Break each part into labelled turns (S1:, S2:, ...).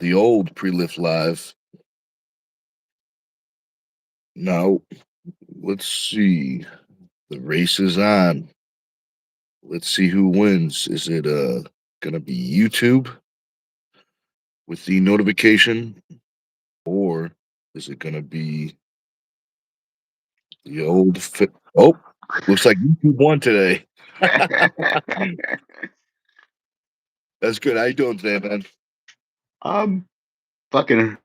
S1: the old pre-lift live. Now, let's see. The race is on. Let's see who wins. Is it gonna be YouTube with the notification, or is it gonna be the old fit? Oh, looks like YouTube won today. That's good. How you doing today, man?
S2: I'm fucking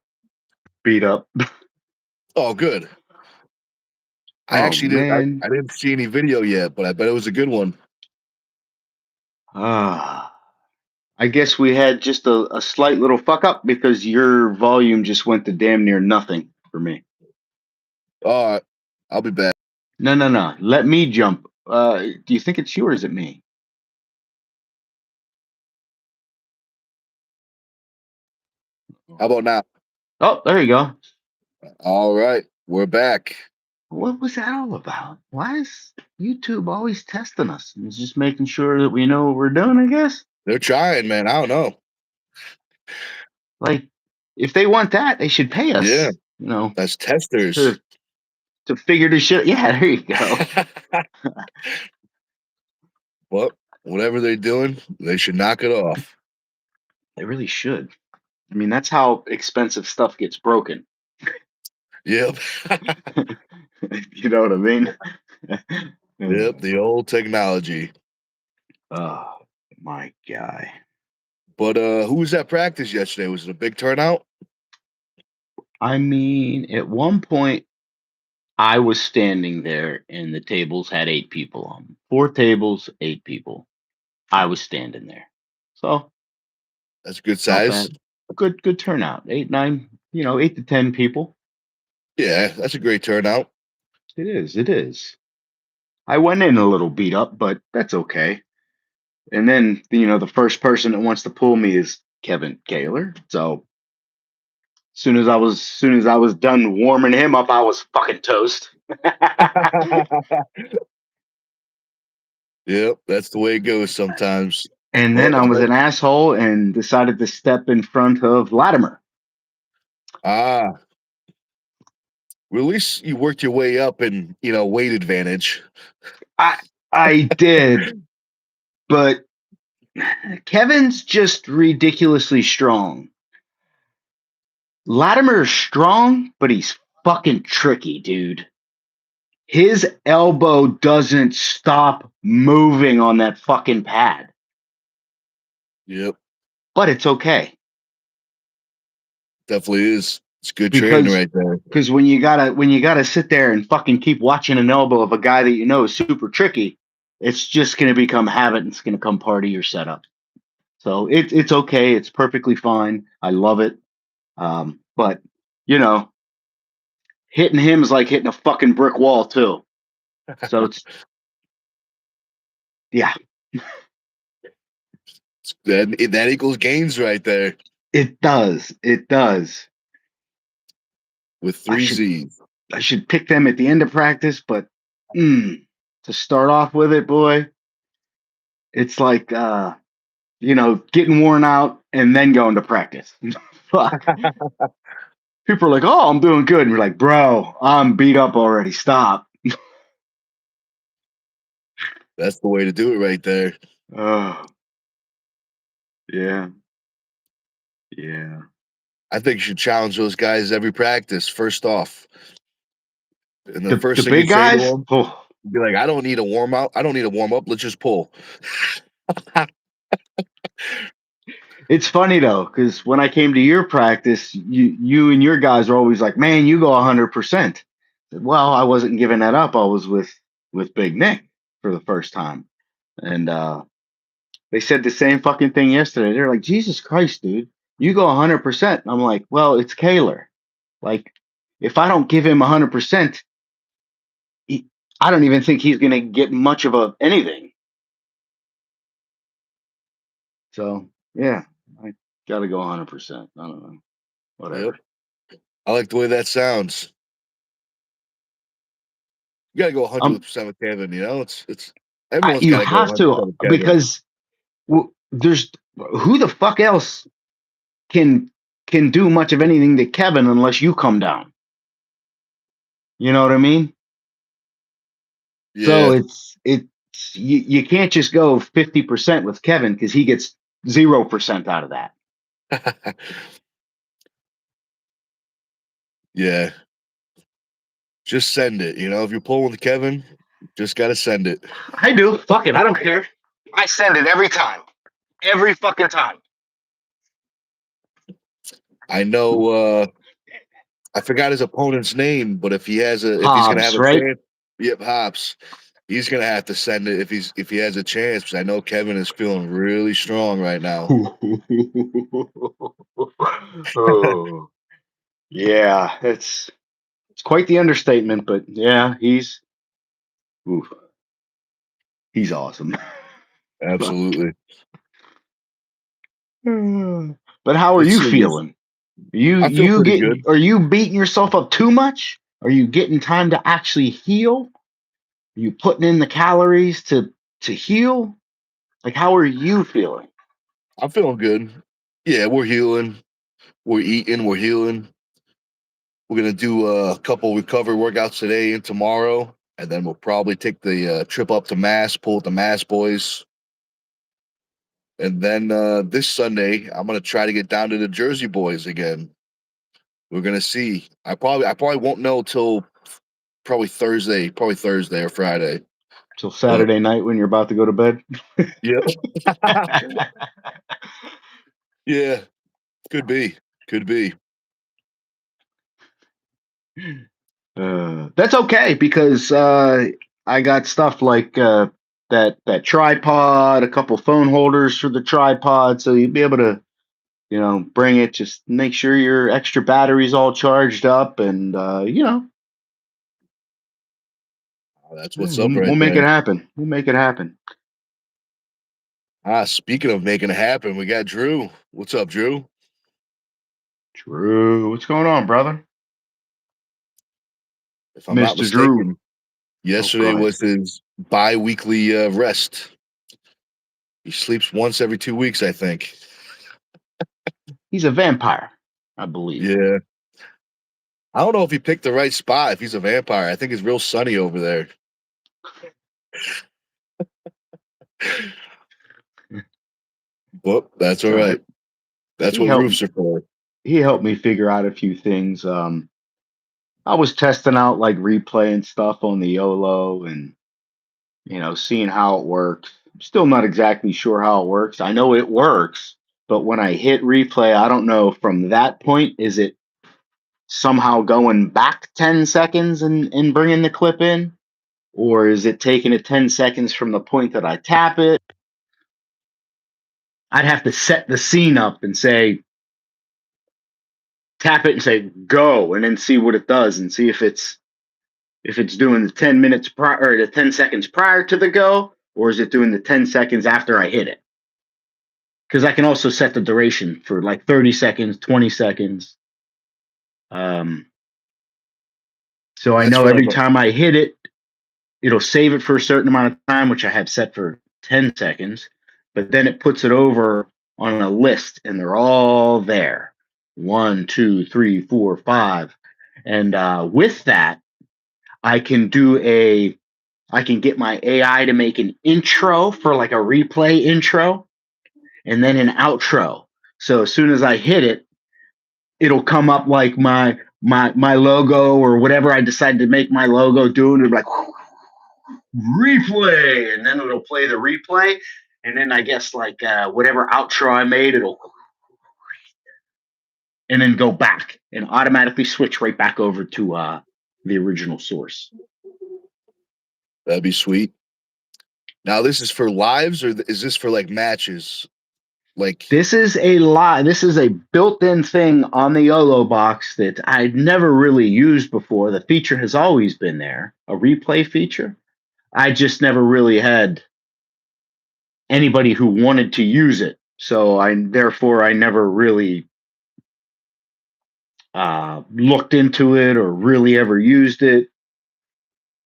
S2: beat up.
S1: Oh, good. I
S2: Oh
S1: actually did.
S2: man.
S1: I didn't see any video yet, but I bet it was a good one.
S2: Ah. I guess we had just a slight little fuck up because your volume just went to damn near nothing for me.
S1: All right, I'll be back.
S2: No. Let me jump. Do you think it's you or is it me?
S1: How about now?
S2: Oh, there you go.
S1: All right, we're back.
S2: What was that all about? Why is YouTube always testing us? It's just making sure that we know what we're doing, I guess.
S1: They're trying, man. I don't know.
S2: Like, if they want that, they should pay us.
S1: Yeah,
S2: You know,
S1: that's testers.
S2: to figure this shit. Yeah, there you go.
S1: Well, whatever they're doing, they should knock it off.
S2: They really should. I mean, that's how expensive stuff gets broken.
S1: Yep.
S2: You know what I mean?
S1: Yep, the old technology.
S2: Oh, my guy.
S1: But who was at practice yesterday? Was it a big turnout?
S2: I mean, at one point, I was standing there and the tables had 8 people on them. 4 tables, 8 people. I was standing there. So,
S1: That's a good
S2: not
S1: size.
S2: bad. Good turnout. 8, 9, 8 to 10 people.
S1: Yeah, that's a great turnout.
S2: It is. I went in a little beat up, but that's okay. And then, the first person that wants to pull me is Kevin Kaler. So, soon as I was done warming him up, I was fucking toast.
S1: Yep, that's the way it goes sometimes.
S2: And then I was an asshole and decided to step in front of Latimer.
S1: Well, at least you worked your way up in, weight advantage.
S2: I did, but Kevin's just ridiculously strong. Latimer's strong, but he's fucking tricky, dude. His elbow doesn't stop moving on that fucking pad.
S1: Yep.
S2: But it's okay.
S1: Definitely is. It's good training right there.
S2: Because when you gotta sit there and fucking keep watching an elbow of a guy that you know is super tricky, it's just gonna become habit and it's gonna become part of your setup. So it's okay. It's perfectly fine. I love it. But hitting him is like hitting a fucking brick wall too. So it's yeah.
S1: That equals gains right there.
S2: It does.
S1: With 3 Z's.
S2: I should pick them at the end of practice, but to start off with it, boy, it's like getting worn out and then going to practice. Fuck. People are like, "Oh, I'm doing good," and we're like, "Bro, I'm beat up already. Stop."
S1: That's the way to do it right there.
S2: Oh, yeah.
S1: I think you should challenge those guys every practice. First off, and the first thing
S2: big
S1: you
S2: guys,
S1: say to them, be like, "I don't need a warm up. I don't need a warm up. Let's just pull."
S2: It's funny though, because when I came to your practice, you and your guys are always like, "Man, you go 100%." Well, I wasn't giving that up. I was with Big Nick for the first time, and they said the same fucking thing yesterday. They're like, "Jesus Christ, dude, you go 100%." I'm like, "Well, it's Kaler. Like, if I don't give him 100%, I don't even think he's gonna get much of anything." So yeah, I gotta go 100%. I don't know, whatever.
S1: Yep. I like the way that sounds. You gotta go 100% with Kevin. It's everyone's
S2: you
S1: gotta
S2: have
S1: go 100%
S2: to
S1: with Kevin.
S2: because there's who the fuck else can can do much of anything to Kevin unless you come down. You know what I mean? So
S1: Yeah.
S2: you can't just go 50% with Kevin because he gets 0% out of that.
S1: Yeah. Just send it. You know, if you're pulling with Kevin, just gotta send it.
S2: I do. Fuck it. I don't care. I send it every time. Every fucking time.
S1: I know I forgot his opponent's name, but if he's gonna have
S2: Hobbs,
S1: a
S2: right?
S1: chance, yep, Hops. He's gonna have to send it if he has a chance, because I know Kevin is feeling really strong right now.
S2: Oh, yeah, it's quite the understatement, but yeah, oof, he's awesome.
S1: Absolutely.
S2: But how are
S1: Let's
S2: you
S1: see.
S2: feeling?
S1: I feel pretty good.
S2: Are you beating yourself up too much? Are you getting time to actually heal? Are you putting in the calories to heal? Like, how are you feeling?
S1: I'm feeling good. Yeah, we're healing. We're eating. We're healing. We're gonna do a couple recovery workouts today and tomorrow, and then we'll probably take the trip up to Mass, pull with the Mass boys, and then this Sunday I'm gonna try to get down to the Jersey boys again. We're gonna see. I probably won't know till probably Thursday or Friday.
S2: Till
S1: But
S2: Saturday night when you're about to go to bed?
S1: yeah, yeah, could be, could be.
S2: That's okay because I got stuff like that tripod, a couple phone holders for the tripod, so you'll be able to, bring it. Just make sure your extra battery's all charged up, and
S1: That's what's up
S2: we'll
S1: right
S2: make it
S1: there.
S2: happen. We'll make it happen.
S1: Speaking of making it happen, we got Drew. What's up, Drew?
S2: Drew, what's going on, brother?
S1: If I'm not
S2: Mister Drew.
S1: mistaken,
S2: Oh,
S1: yesterday
S2: God,
S1: was his bi-weekly rest. He sleeps once every 2 weeks, I think.
S2: he's a vampire, I believe.
S1: Yeah. I don't know if he picked the right spot, if he's a vampire. I think it's real sunny over there. Well, that's
S2: It's
S1: all
S2: all right.
S1: right. That's
S2: He
S1: what
S2: helped.
S1: roofs are for.
S2: He helped me figure out a few things. I was testing out like replay and stuff on the YOLO and, seeing how it works. I'm still not exactly sure how it works. I know it works, but when I hit replay, I don't know from that point, is it somehow going back 10 seconds and bringing the clip in? Or is it taking it 10 seconds from the point that I tap it? I'd have to set the scene up and say, tap it and say go, and then see what it does and see if it's doing the 10 minutes prior or the 10 seconds prior to the go, or is it doing the 10 seconds after I hit it? Because I can also set the duration for like 30 seconds, 20 seconds. Um, so I
S1: That's
S2: know
S1: for like
S2: every time I hit it, it'll save it for a certain amount of time, which I have set for 10 seconds, but then it puts it over on a list and they're all there. 1, 2, 3, 4, 5. And with that, I can I can get my AI to make an intro for like a replay intro and then an outro. So as soon as I hit it, it'll come up like my logo or whatever I decide to make my logo do, and it'll be like replay, and then it'll play the replay, and then I guess like whatever outro I made, it'll and then go back and automatically switch right back over to the original source.
S1: that'd be sweet. Now, this is for lives, or is this for like matches? Like,
S2: This is a lot. This is a built-in thing on the YOLO box that I'd never really used before. The feature has always been there, a replay feature. I just never really had anybody who wanted to use it. So I never really looked into it or really ever used it.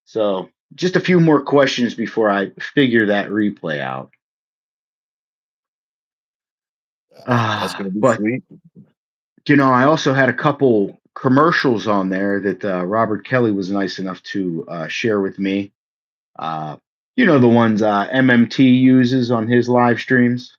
S2: So just a few more questions before I figure that replay out.
S1: that's gonna be
S2: But
S1: sweet.
S2: I also had a couple commercials on there that Robert Kelly was nice enough to share with me. Uh, the ones MMT uses on his live streams,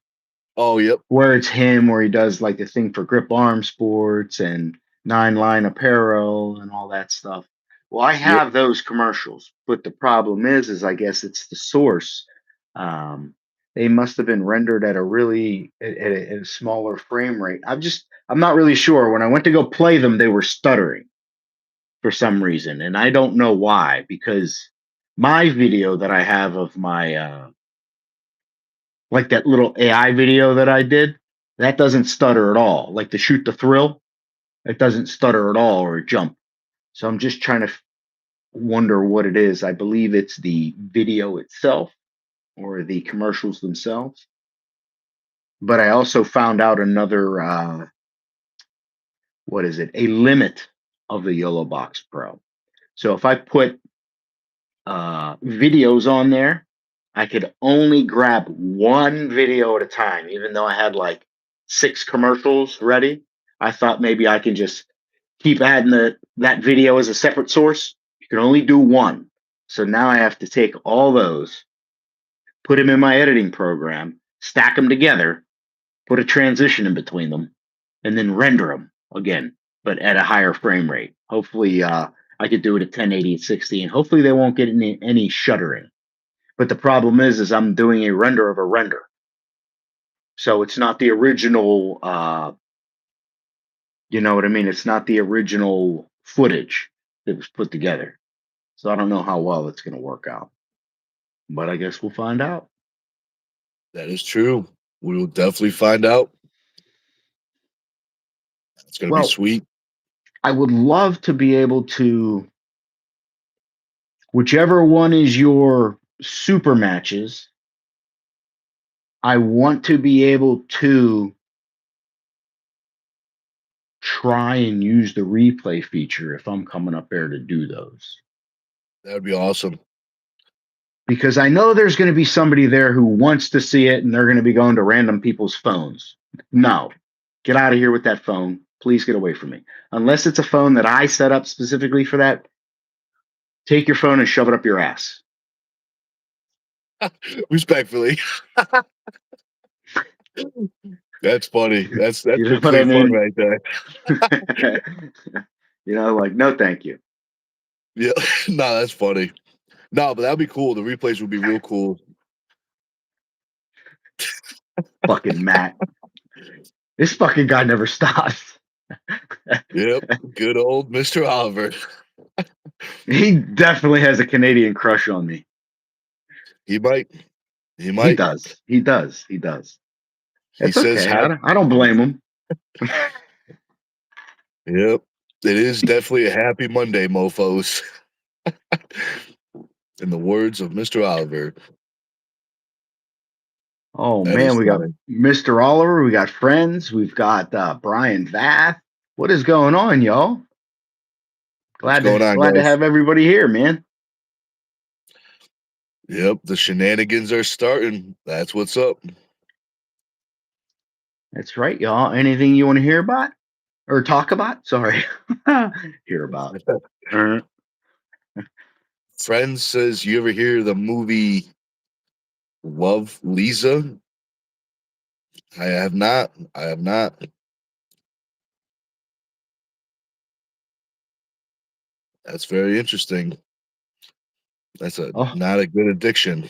S1: Oh, yep.
S2: where it's him, where he does like the thing for Grip Arm Sports and Nine Line Apparel and all that stuff. Well, I
S1: Yep.
S2: have those commercials, but the problem is I guess it's the source. Um, they must have been rendered at a really at a smaller frame rate. I'm not really sure. When I went to go play them, they were stuttering for some reason, and I don't know why. Because my video that I have of my like that little AI video that I did, that doesn't stutter at all. Like the shoot the thrill, it doesn't stutter at all or jump. So I'm just trying to wonder what it is. I believe it's the video itself or the commercials themselves. But I also found out another what is it? A limit of the Yellow Box Pro. So if I put videos on there, I could only grab one video at a time, even though I had like 6 commercials ready. I thought maybe I can just keep adding that video as a separate source. You can only do one. So now I have to take all those, put them in my editing program, stack them together, put a transition in between them, and then render them again, but at a higher frame rate. Hopefully, I could do it at 1080 and 60, and hopefully they won't get any shuddering. But the problem is I'm doing a render of a render, so it's not the original. You know what I mean? It's not the original footage that was put together. So I don't know how well it's going to work out, but I guess we'll find out.
S1: That is true. We will definitely find out. It's going to be
S2: Well,
S1: sweet.
S2: I would love to be able to, whichever one is your super matches, I want to be able to try and use the replay feature if I'm coming up there to do those.
S1: That would be awesome.
S2: Because I know there's going to be somebody there who wants to see it and they're going to be going to random people's phones. No, get out of here with that phone. Please get away from me. Unless it's a phone that I set up specifically for that, take your phone and shove it up your ass.
S1: Respectfully. That's funny. That's
S2: You know
S1: pretty
S2: what I
S1: fun
S2: mean?
S1: right there.
S2: Like, no, thank you.
S1: Yeah. No, that's funny. No, but that'd be cool. The replays would be real cool.
S2: Fucking Matt. This fucking guy never stops.
S1: Yep. Good old Mr. Oliver.
S2: He definitely has a Canadian crush on me.
S1: He might. He might.
S2: He does. He does. He does. It's
S1: says
S2: okay. I don't blame him.
S1: Yep. It is definitely a happy Monday, mofos. In the words of Mr. Oliver.
S2: Oh,
S1: That
S2: man.
S1: is
S2: We got
S1: funny.
S2: Mr. Oliver. We got friends. We've got Brian Vath. What is going on, y'all? Glad to have everybody here, man.
S1: Yep. The shenanigans are starting. That's what's up.
S2: That's right, y'all. Anything you want to hear about or talk about? Sorry. Hear about.
S1: Friends says, you ever hear the movie Love, Lisa? I have not. That's very interesting. That's not a good addiction.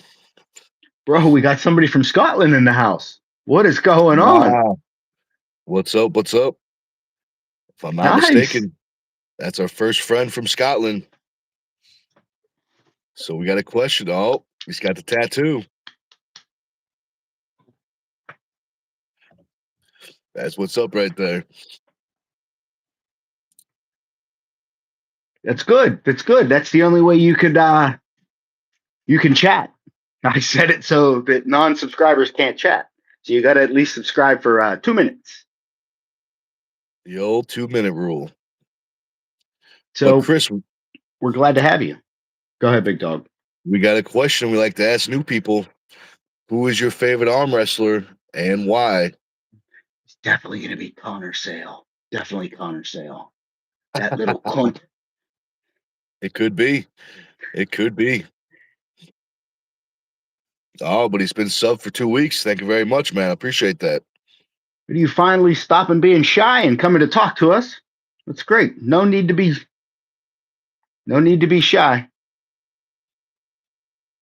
S2: Bro, we got somebody from Scotland in the house. What is going on?
S1: Wow. What's up? What's up? If I'm not mistaken, that's our first friend from Scotland. So we got a question. Oh, he's got the tattoo. That's what's up right there.
S2: That's good. That's good. That's the only way you can chat. I said it so that non-subscribers can't chat. So you got to at least subscribe for 2 minutes.
S1: The old 2-minute rule.
S2: So,
S1: but Chris,
S2: we're glad to have you. Go ahead, big dog.
S1: We got a question we like to ask new people. Who is your favorite arm wrestler and why?
S2: It's definitely going to be Connor Sale. Definitely Connor Sale. That little cunt.
S1: It could be. It could be. Oh, but he's been sub for 2 weeks. Thank you very much, man. I appreciate that.
S2: You finally stopping being shy and coming to talk to us. That's great. No need to be shy.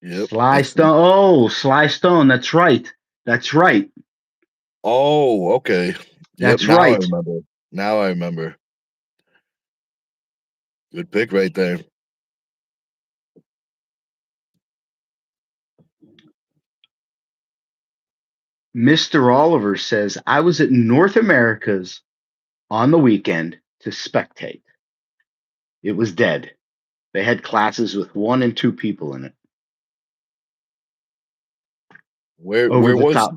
S1: Yep.
S2: Sly Stone. Oh, Sly Stone. That's right. That's right.
S1: Oh, okay. Yep.
S2: That's
S1: Now I
S2: right.
S1: remember. Now I remember. Good pick right there.
S2: Mr. Oliver says, I was at North America's on the weekend to spectate. It was dead. They had classes with 1 and 2 people in it. Over
S1: Where
S2: the
S1: was
S2: top.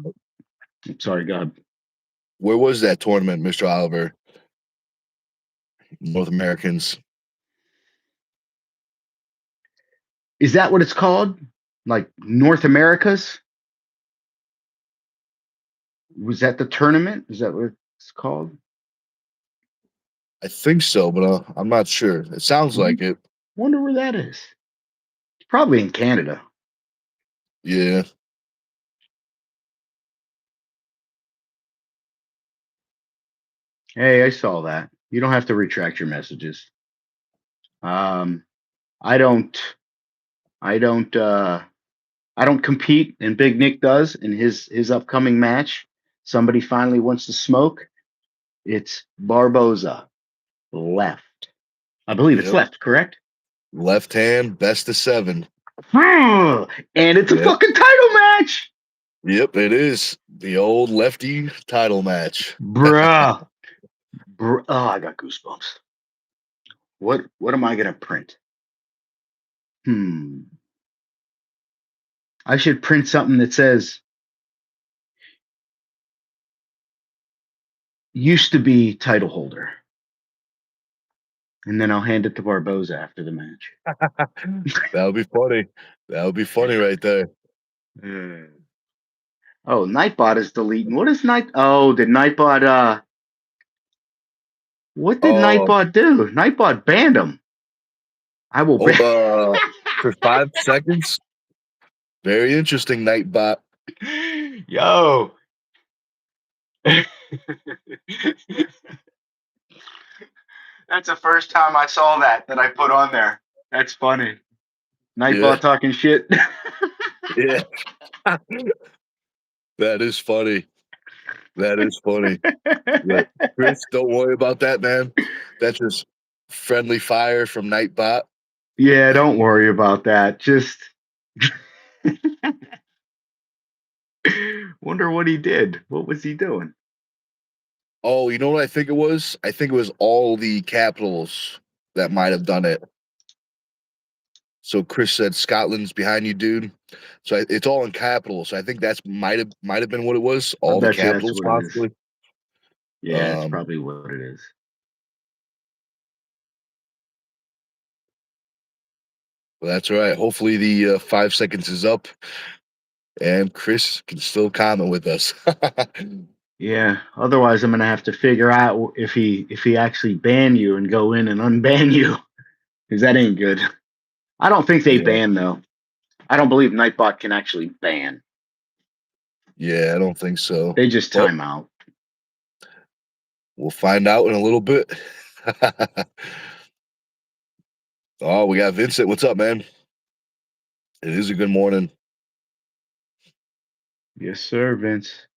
S2: I'm sorry, God.
S1: where was that tournament, Mr. Oliver? North Americans.
S2: Is that what it's called? Like North America's? Was that the tournament? Is that what it's called?
S1: I think so, but I'm not sure. It sounds like it.
S2: Wonder where that is. It's probably in Canada.
S1: Yeah.
S2: Hey, I saw that. You don't have to retract your messages. I don't I don't I don't compete, and Big Nick does in his upcoming match. Somebody finally wants to smoke. It's Barboza left. I believe it's
S1: Yep.
S2: left, correct?
S1: Left hand, best of 7.
S2: And it's a
S1: Yep.
S2: fucking title match.
S1: Yep, it is. The old lefty title match.
S2: Bruh. Oh, I got goosebumps. What am I gonna print? I should print something that says used to be title holder. And then I'll hand it to Barboza after the match.
S1: That would be funny. That would be funny right there.
S2: Oh, Nightbot is deleting. What is Night? Oh, did Nightbot what did
S1: Oh,
S2: Nightbot do? Nightbot banned him. I will ban
S1: for 5 seconds. Very interesting, Nightbot.
S2: Yo. That's the first time I saw that I put on there. That's funny. Nightbot
S1: Yeah.
S2: talking shit.
S1: Yeah. That is funny. That is funny. But Chris, don't worry about that, man. That's just friendly fire from Nightbot.
S2: Yeah, don't worry about that. Just wonder what he did. What was he doing?
S1: Oh, you know what I think it was? I think it was all the capitals that might have done it. So Chris said Scotland's behind you, dude. So it's all in capitals. So I think that's might have been what it was.
S2: I
S1: All the
S2: bet you that's
S1: capitals,
S2: what it is.
S1: possibly.
S2: Yeah, that's probably what it is.
S1: Well, that's all right. Hopefully the 5 seconds is up, and Chris can still comment with us.
S2: Yeah. Otherwise, I'm gonna have to figure out if he actually ban you and go in and unban you, because that ain't good. I don't think they
S1: Yeah.
S2: ban though. I don't believe Nightbot can actually ban.
S1: Yeah, I don't think so.
S2: They just
S1: But
S2: time out.
S1: we'll find out in a little bit. Oh, we got Vincent. What's up, man? It is a good morning.
S2: Yes, sir, Vince.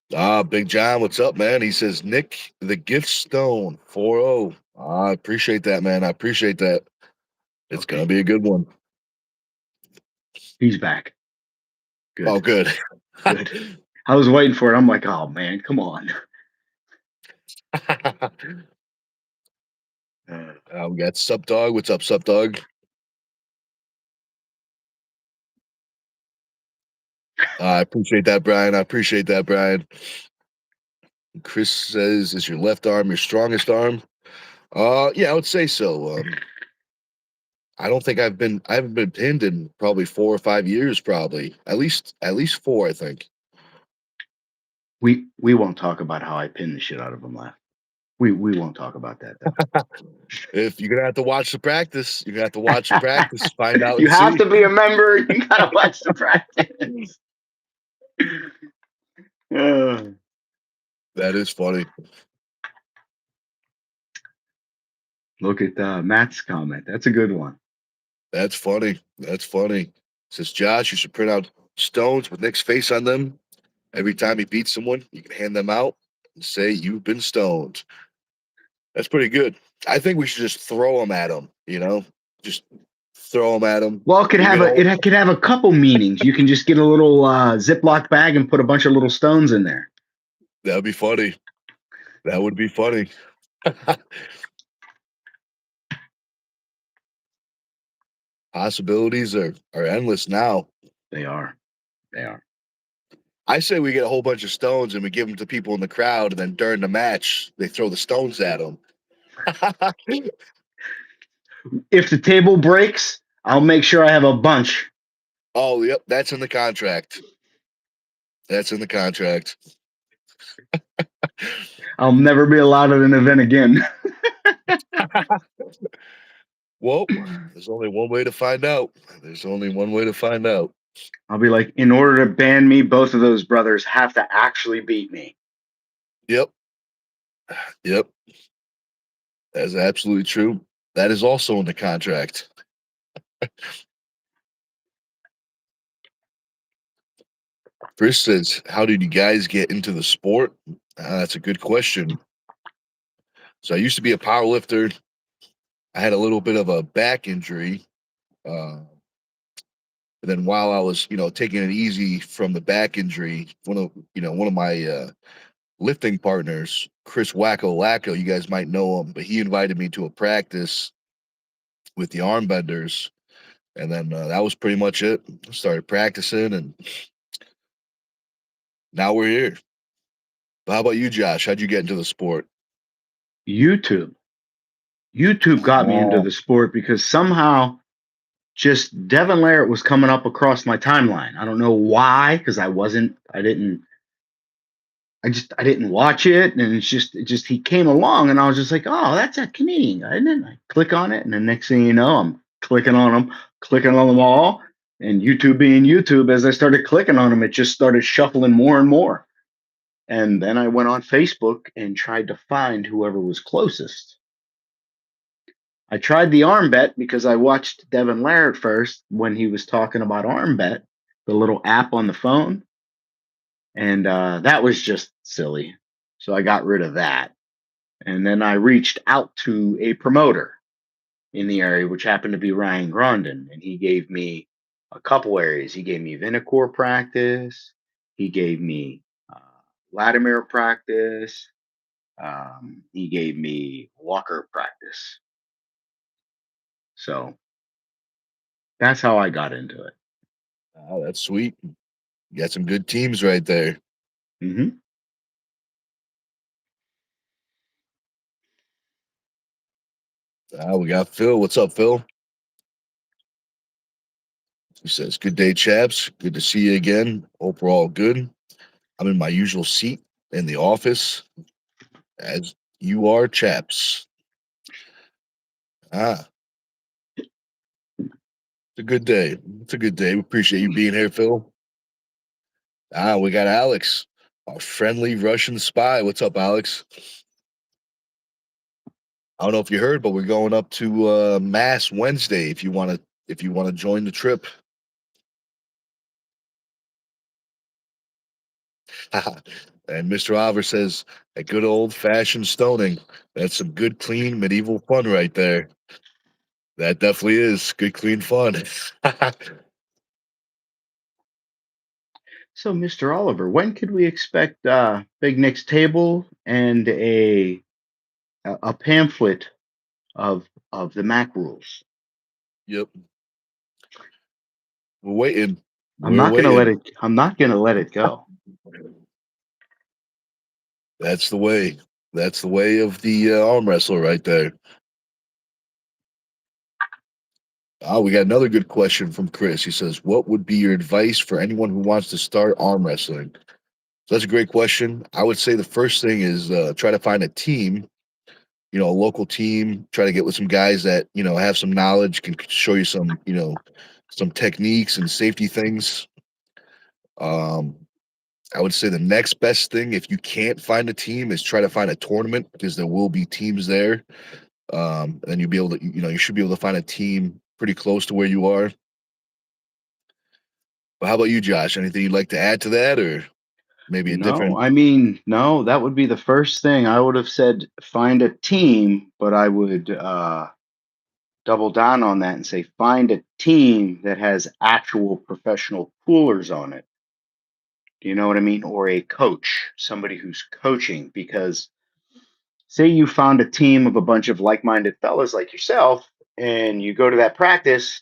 S1: Big John, what's up, man? He says, Nick, the gift stone, 4-0. I appreciate that, man. I appreciate that. It's
S2: Okay.
S1: going to be a good one.
S2: He's back. Good.
S1: Oh, good.
S2: Good. I was waiting for it. I'm like, oh man, come on.
S1: We got Sup Dog. What's up, Sup Dog? I appreciate that, Brian. I appreciate that, Brian. Chris says, is your left arm your strongest arm? Yeah, I would say so. I don't think I haven't been pinned in probably 4 or 5 years, probably. At least 4, I think.
S2: We won't talk about how I pinned the shit out of him last. We won't talk about that though.
S1: If you're gonna have to watch the practice, you're gonna have to watch the practice, find out
S2: You
S1: and
S2: have
S1: see.
S2: to be a member. You gotta watch the practice.
S1: That is funny.
S2: Look at Matt's comment. That's a good one.
S1: That's funny. That's funny. Says Josh, you should print out stones with Nick's face on them. Every time he beats someone, you can hand them out and say you've been stoned. That's pretty good. I think we should just throw them at him. Just throw them at him.
S2: Well, it could
S1: We
S2: have
S1: get all.
S2: it could have a couple meanings. You can just get a little Ziploc bag and put a bunch of little stones in there.
S1: That would be funny. That would be funny. Possibilities are endless now.
S2: They are. They are.
S1: I say we get a whole bunch of stones and we give them to people in the crowd, and then during the match, they throw the stones at them.
S2: If the table breaks, I'll make sure I have a bunch.
S1: Oh, yep, that's in the contract. That's in the contract.
S2: I'll never be allowed at an event again.
S1: Well, there's only one way to find out. There's only one way to find out.
S2: I'll be like, in order to ban me, both of those brothers have to actually beat me.
S1: Yep. Yep. That's absolutely true. That is also in the contract. Chris says, how did you guys get into the sport? That's a good question. So I used to be a power lifter. I had a little bit of a back injury. And then while I was, taking it easy from the back injury, one of my lifting partners, Chris Wacko Lacko, you guys might know him, but he invited me to a practice with the arm benders. And then that was pretty much it. I started practicing, and now we're here. But how about you, Josh? How'd you get into the sport?
S2: YouTube. YouTube got me into the sport because somehow just Devin Larratt was coming up across my timeline. I don't know why, because I didn't watch it, and it just he came along, and I was just like, oh, that's a Canadian guy, and then I click on it, and the next thing you know, I'm clicking on them all, and YouTube being YouTube, as I started clicking on them, it just started shuffling more and more, and then I went on Facebook and tried to find whoever was closest. I tried the arm bet because I watched Devin Larratt first when he was talking about arm bet, the little app on the phone. And that was just silly. So I got rid of that. And then I reached out to a promoter in the area, which happened to be Ryan Grondin. And he gave me a couple areas. He gave me Vinicor practice. He gave me Latimer practice. He gave me Walker practice. So that's how I got into it.
S1: Oh, that's sweet. You got some good teams right there.
S2: Mm-hmm.
S1: We got Phil. What's up, Phil? He says, good day, chaps. Good to see you again. Hope we're all good. I'm in my usual seat in the office, as you are, chaps. It's a good day. It's a good day. We appreciate you being here, Phil. We got Alex, our friendly Russian spy. What's up, Alex? I don't know if you heard, but we're going up to Mass Wednesday. If you want to join the trip. And Mr. Oliver says, a good old fashioned stoning. That's some good, clean medieval fun right there. That definitely is good, clean fun.
S2: So, Mr. Oliver, when could we expect Big Nick's table and a pamphlet of the Mac rules?
S1: Yep. We're waiting.
S2: I'm not gonna let it go.
S1: That's the way. That's the way of the arm wrestler right there. We got another good question from Chris. He says, what would be your advice for anyone who wants to start arm wrestling? So that's a great question. I would say the first thing is try to find a team, a local team. Try to get with some guys that have some knowledge, can show you some some techniques and safety things. Um, I would say the next best thing, if you can't find a team, is try to find a tournament because there will be teams there. And you'll be able to, you should be able to find a team pretty close to where you are. But how about you, Josh? Anything you'd like to add to that, or maybe a
S2: No,
S1: different?
S2: I mean, no, that would be the first thing. I would have said find a team, but I would double down on that and say find a team that has actual professional poolers on it. Do you know what I mean? Or a coach, somebody who's coaching. Because say you found a team of a bunch of like-minded fellas like yourself, and you go to that practice,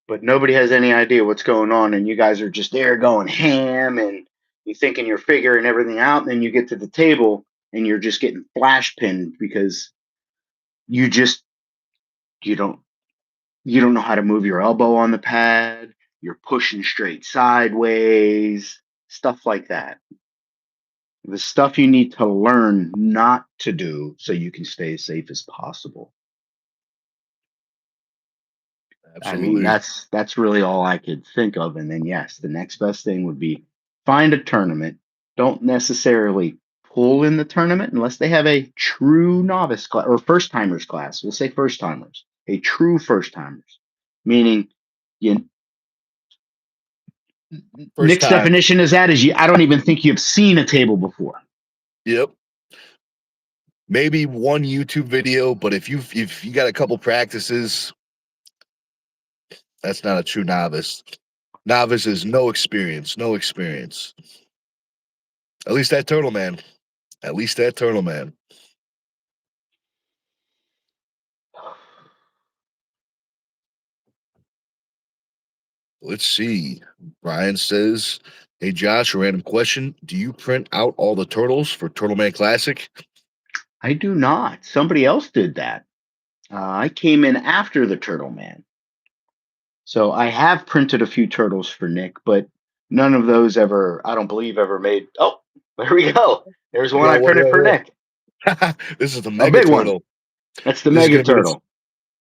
S2: but nobody has any idea what's going on, and you guys are just there going ham, and you thinking you're figuring everything out, and then you get to the table and you're just getting flash pinned because you just you don't you don't know how to move your elbow on the pad, you're pushing straight sideways, stuff like that. The stuff you need to learn not to do so you can stay as safe as possible. I mean,
S1: Absolutely.
S2: that's really all I could think of. And then yes, the next best thing would be find a tournament. Don't necessarily pull in the tournament unless they have a true novice class or first timers class. We'll say first timers, a true first timers, meaning you.
S1: First
S2: Nick's
S1: time.
S2: definition is that is you. I don't even think you've seen a table before.
S1: Yep. Maybe one YouTube video, but if you got a couple practices, that's not a true novice. Novice is no experience, no experience. At least that turtle man. At least that turtle man. Let's see. Brian says, "Hey Josh, a random question. Do you print out all the turtles for Turtle Man Classic?"
S2: I do not. Somebody else did that. I came in after the Turtle Man. So I have printed a few turtles for Nick, but none of those ever, I don't believe, ever made. Oh, there we go. There's
S1: I
S2: one I
S1: got one
S2: printed for
S1: right
S2: Nick.
S1: here. This is the
S2: A
S1: mega
S2: big one.
S1: turtle.
S2: That's the
S1: This is
S2: Mega
S1: gonna be
S2: Turtle.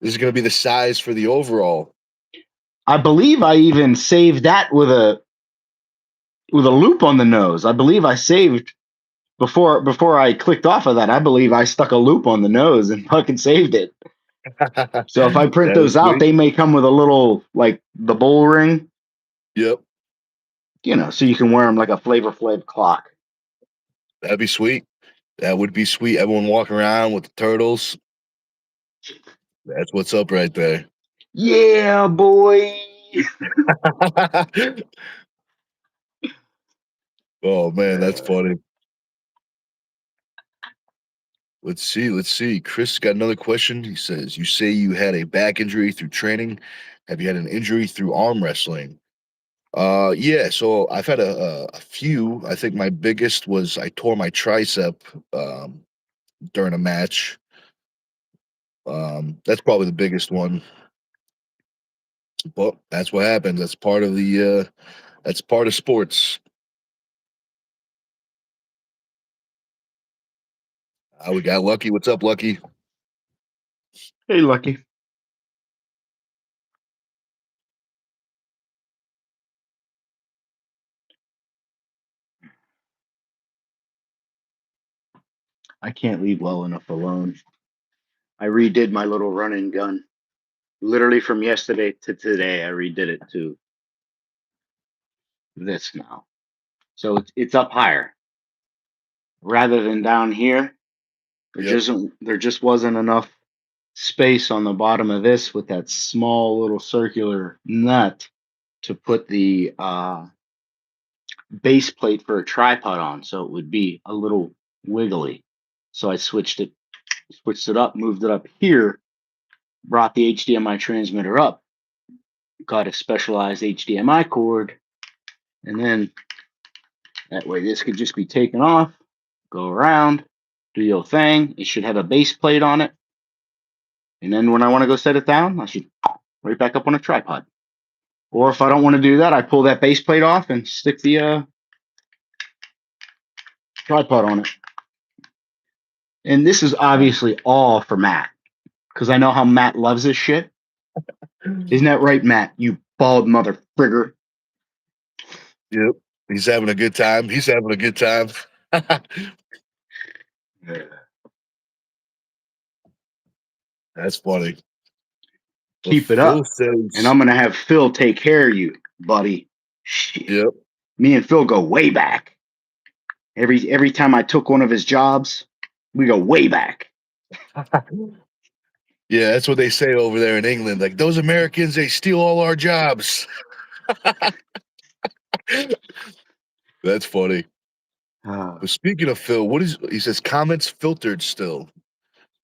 S1: this is gonna be the size for the overall.
S2: I believe I even saved that with a loop on the nose. I believe I saved before I clicked off of that. I believe I stuck a loop on the nose and fucking saved it. So if I print
S1: That is
S2: those out,
S1: sweet.
S2: they may come with a little like the bull ring,
S1: Yep,
S2: so you can wear them like a Flavor Flav clock.
S1: that'd be sweet. That would be sweet. Everyone walking around with the turtles. That's what's up right there.
S2: Yeah, boy.
S1: Oh man, that's
S2: Uh,
S1: funny. Let's see. Let's see. Chris got another question. He says, "You say you had a back injury through training. Have you had an injury through arm wrestling?" Yeah. So I've had a few. I think my biggest was I tore my tricep during a match. That's probably the biggest one. But that's what happens. That's part of the. That's part of sports. We got Lucky. What's up, Lucky?
S2: hey, Lucky. I can't leave well enough alone. I redid my little run and gun. Literally from yesterday to today, I redid it to this now. So it's up higher rather than down here.
S1: Yep.
S2: There just wasn't enough space on the bottom of this with that small little circular nut to put the base plate for a tripod on, so it would be a little wiggly. So I switched it up, moved it up here, brought the HDMI transmitter up, got a specialized HDMI cord, and then that way this could just be taken off, go around, do your thing. It should have a base plate on it. And then when I want to go set it down, I should right back up on a tripod. Or if I don't want to do that, I pull that base plate off and stick the tripod on it. And this is obviously all for Matt, because I know how Matt loves this shit. Isn't that right, Matt? You bald mother frigger.
S1: Yep. He's having a good time. He's having a good time. That's funny.
S2: Keep it
S1: Phil
S2: up.
S1: says,
S2: And I'm going to have Phil take care of you, buddy. Shit.
S1: yep.
S2: Me and Phil go way back. Every time I took one of his jobs, we go way back.
S1: Yeah, that's what they say over there in England. Like, those Americans, they steal all our jobs. That's funny. But speaking of Phil, he says comments filtered still.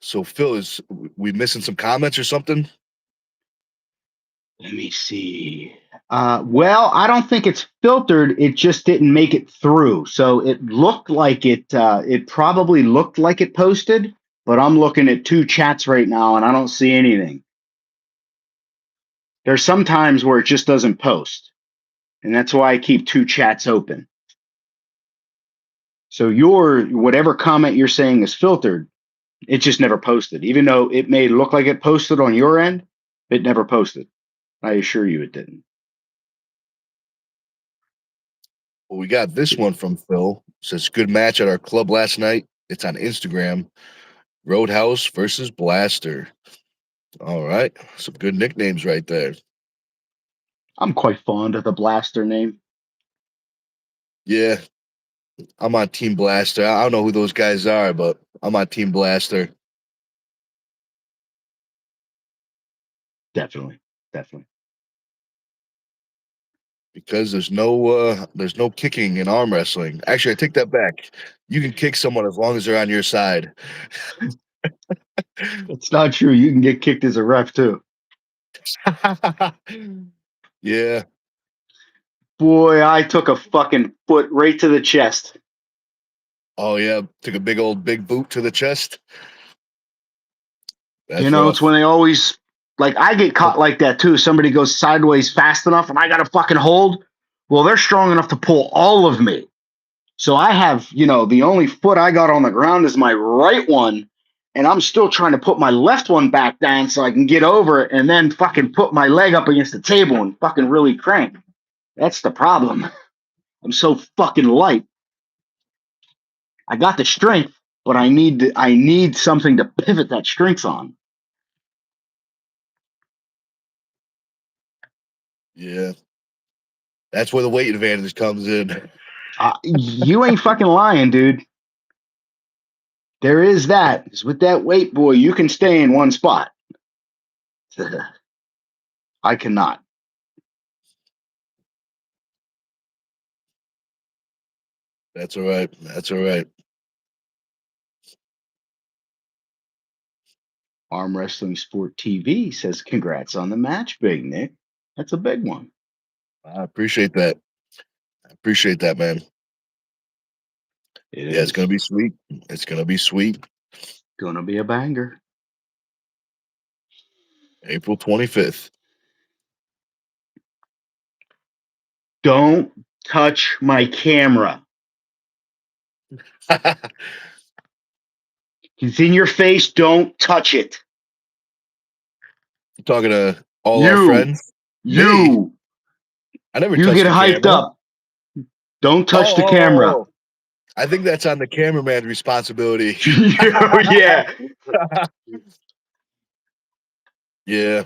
S1: So Phil, is we missing some comments or something?
S2: Let me see. Well, I don't think it's filtered. It just didn't make it through. So it looked like it probably looked like it posted, but I'm looking at 2 chats right now and I don't see anything. There's some times where it just doesn't post. And that's why I keep 2 chats open. So whatever comment you're saying is filtered, it just never posted. Even though it may look like it posted on your end, it never posted. I assure you it didn't.
S1: Well, we got this one from Phil. It says, good match at our club last night. It's on Instagram. Roadhouse versus Blaster. All right. Some good nicknames right there.
S2: I'm quite fond of the Blaster name.
S1: Yeah. I'm on Team Blaster. I don't know who those guys are, but I'm on Team Blaster.
S2: Definitely.
S1: Because there's no kicking in arm wrestling. Actually, I take that back. You can kick someone as long as they're on your side.
S2: It's not true. You can get kicked as a ref too.
S1: Yeah.
S2: Boy, I took a fucking foot right to the chest.
S1: Oh yeah, took a big boot to the chest. That's
S2: You know,
S1: rough.
S2: it's when they always like I get caught like that too. Somebody goes sideways fast enough and I gotta fucking hold. Well, they're strong enough to pull all of me. So I have, the only foot I got on the ground is my right one, and I'm still trying to put my left one back down so I can get over it and then fucking put my leg up against the table and fucking really crank. That's the problem. I'm so fucking light. I got the strength, but I need something to pivot that strength on.
S1: Yeah. That's where the weight advantage comes in.
S2: You ain't fucking lying, dude. There is that. With that weight, boy, you can stay in one spot. I cannot.
S1: That's all right. That's all right.
S2: Arm Wrestling Sport TV says, congrats on the match, Big Nick. That's a big one.
S1: I appreciate that. I appreciate that, man. It's going to be sweet. It's going to be sweet.
S2: Gonna be a banger.
S1: April 25th.
S2: Don't touch my camera. It's in your face. Don't touch it.
S1: I'm talking to all our friends.
S2: You.
S1: I never
S2: You
S1: touched
S2: get
S1: the
S2: hyped
S1: camera.
S2: up. Don't touch the camera.
S1: I think that's on the cameraman's responsibility.
S2: Yeah.
S1: Yeah.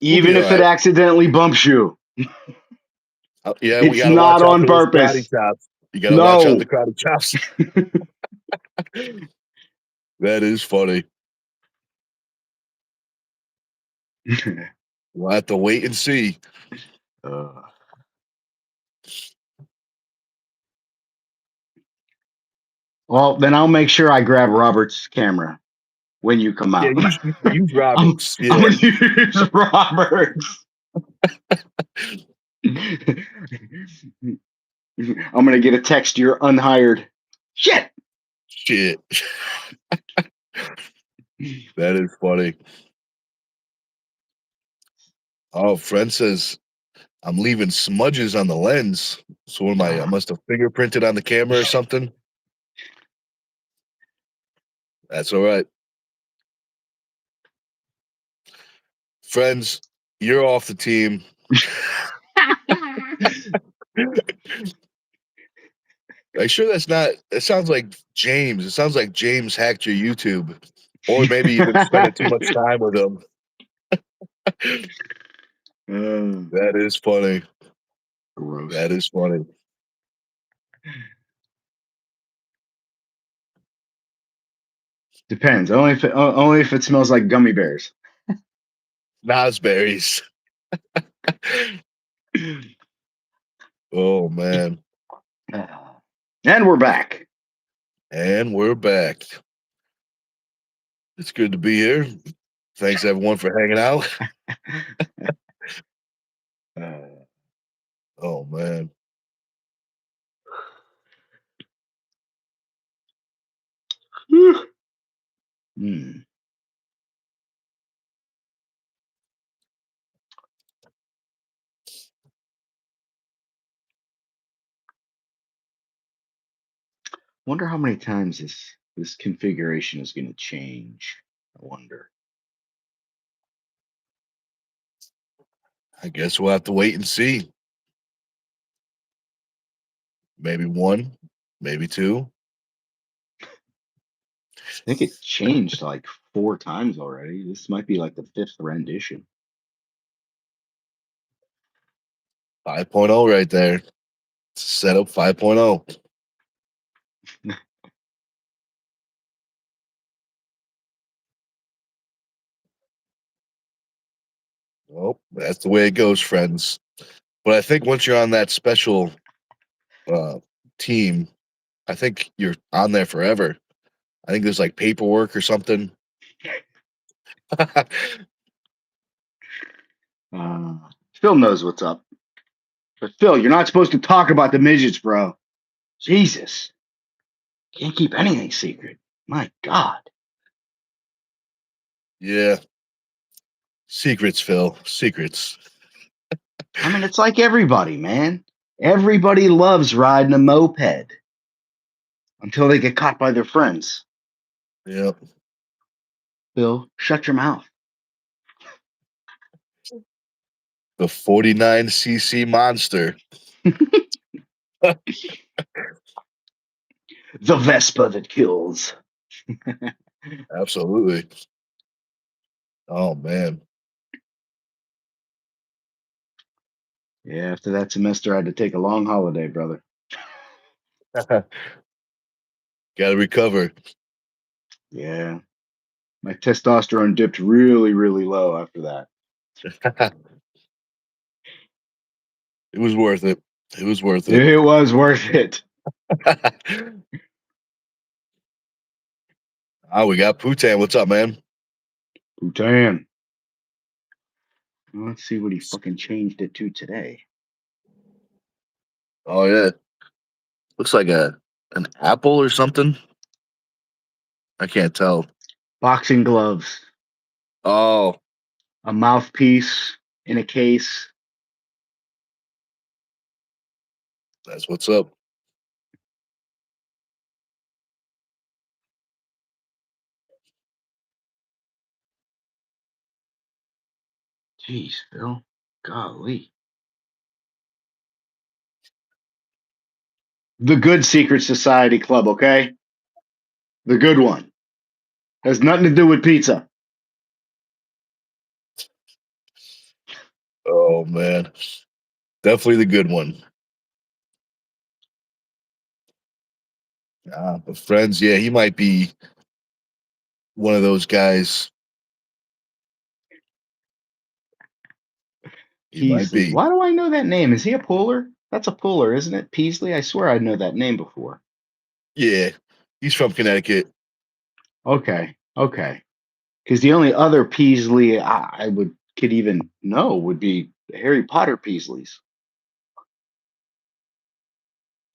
S2: Even if it accidentally bumps you.
S1: Yeah,
S2: it's
S1: we gotta
S2: not
S1: watch out
S2: on
S1: for those
S2: purpose.
S1: karate chops. You gotta watch out the karate chops. That is funny. We'll have to wait and see.
S2: Well, then I'll make sure I grab Robert's camera when you come out.
S1: Yeah, use Roberts.
S2: I'm gonna use Roberts. I'm gonna get a text. You're unhired. Shit.
S1: That is funny. Oh, friend says I'm leaving smudges on the lens. So I must have fingerprinted on the camera or something. That's all right. Friends, you're off the team. Are you sure that's not? It sounds like James. It sounds like James hacked your YouTube, or maybe you've been spending too much time with him. That is funny.
S2: Gross.
S1: That is funny.
S2: Depends. Only if it smells like gummy bears.
S1: Nosberries. Oh man.
S2: And we're back.
S1: And we're back. It's good to be here. Thanks everyone for hanging out. Oh man.
S2: Hmm. Wonder how many times this configuration is going to change. I wonder.
S1: I guess we'll have to wait and see. Maybe one, maybe two.
S2: I think it changed like 4 times already. This might be like the 5th rendition.
S1: 5.0 right there. Setup 5.0. Well, that's the way it goes, friends. But I think once you're on that special team, I think you're on there forever. I think there's like paperwork or something.
S2: Phil knows what's up. But Phil, you're not supposed to talk about the midgets, bro. Jesus. Can't keep anything secret. My God.
S1: Yeah. Secrets, Phil. Secrets.
S2: I mean, it's like everybody, man. Everybody loves riding a moped until they get caught by their friends.
S1: Yep.
S2: Phil, shut your mouth.
S1: The 49cc monster.
S2: The Vespa that kills.
S1: Absolutely. Oh man.
S2: Yeah, after that semester, I had to take a long holiday, brother.
S1: Gotta recover.
S2: Yeah. My testosterone dipped really, really low after that.
S1: It was worth it. It was worth it.
S2: It was worth it.
S1: Oh, we got Putan. What's up, man?
S2: Bhutan. Let's see what he fucking changed it to today.
S1: Oh yeah. Looks like an apple or something. I can't tell.
S2: Boxing gloves,
S1: Oh,
S2: a mouthpiece in a case.
S1: that's what's up.
S2: Jeez, Phil. Golly. The good secret society club, okay? The good one. Has nothing to do with pizza.
S1: Oh man. Definitely the good one. But friends, yeah, he might be one of those guys. He might
S2: Peasley.
S1: be.
S2: Why do I know that name? Is he a puller? That's a puller, isn't it? Peasley? I swear I know that name before.
S1: Yeah. He's from Connecticut.
S2: Okay. Okay. Because the only other Peasley I could even know would be Harry Potter Peasleys.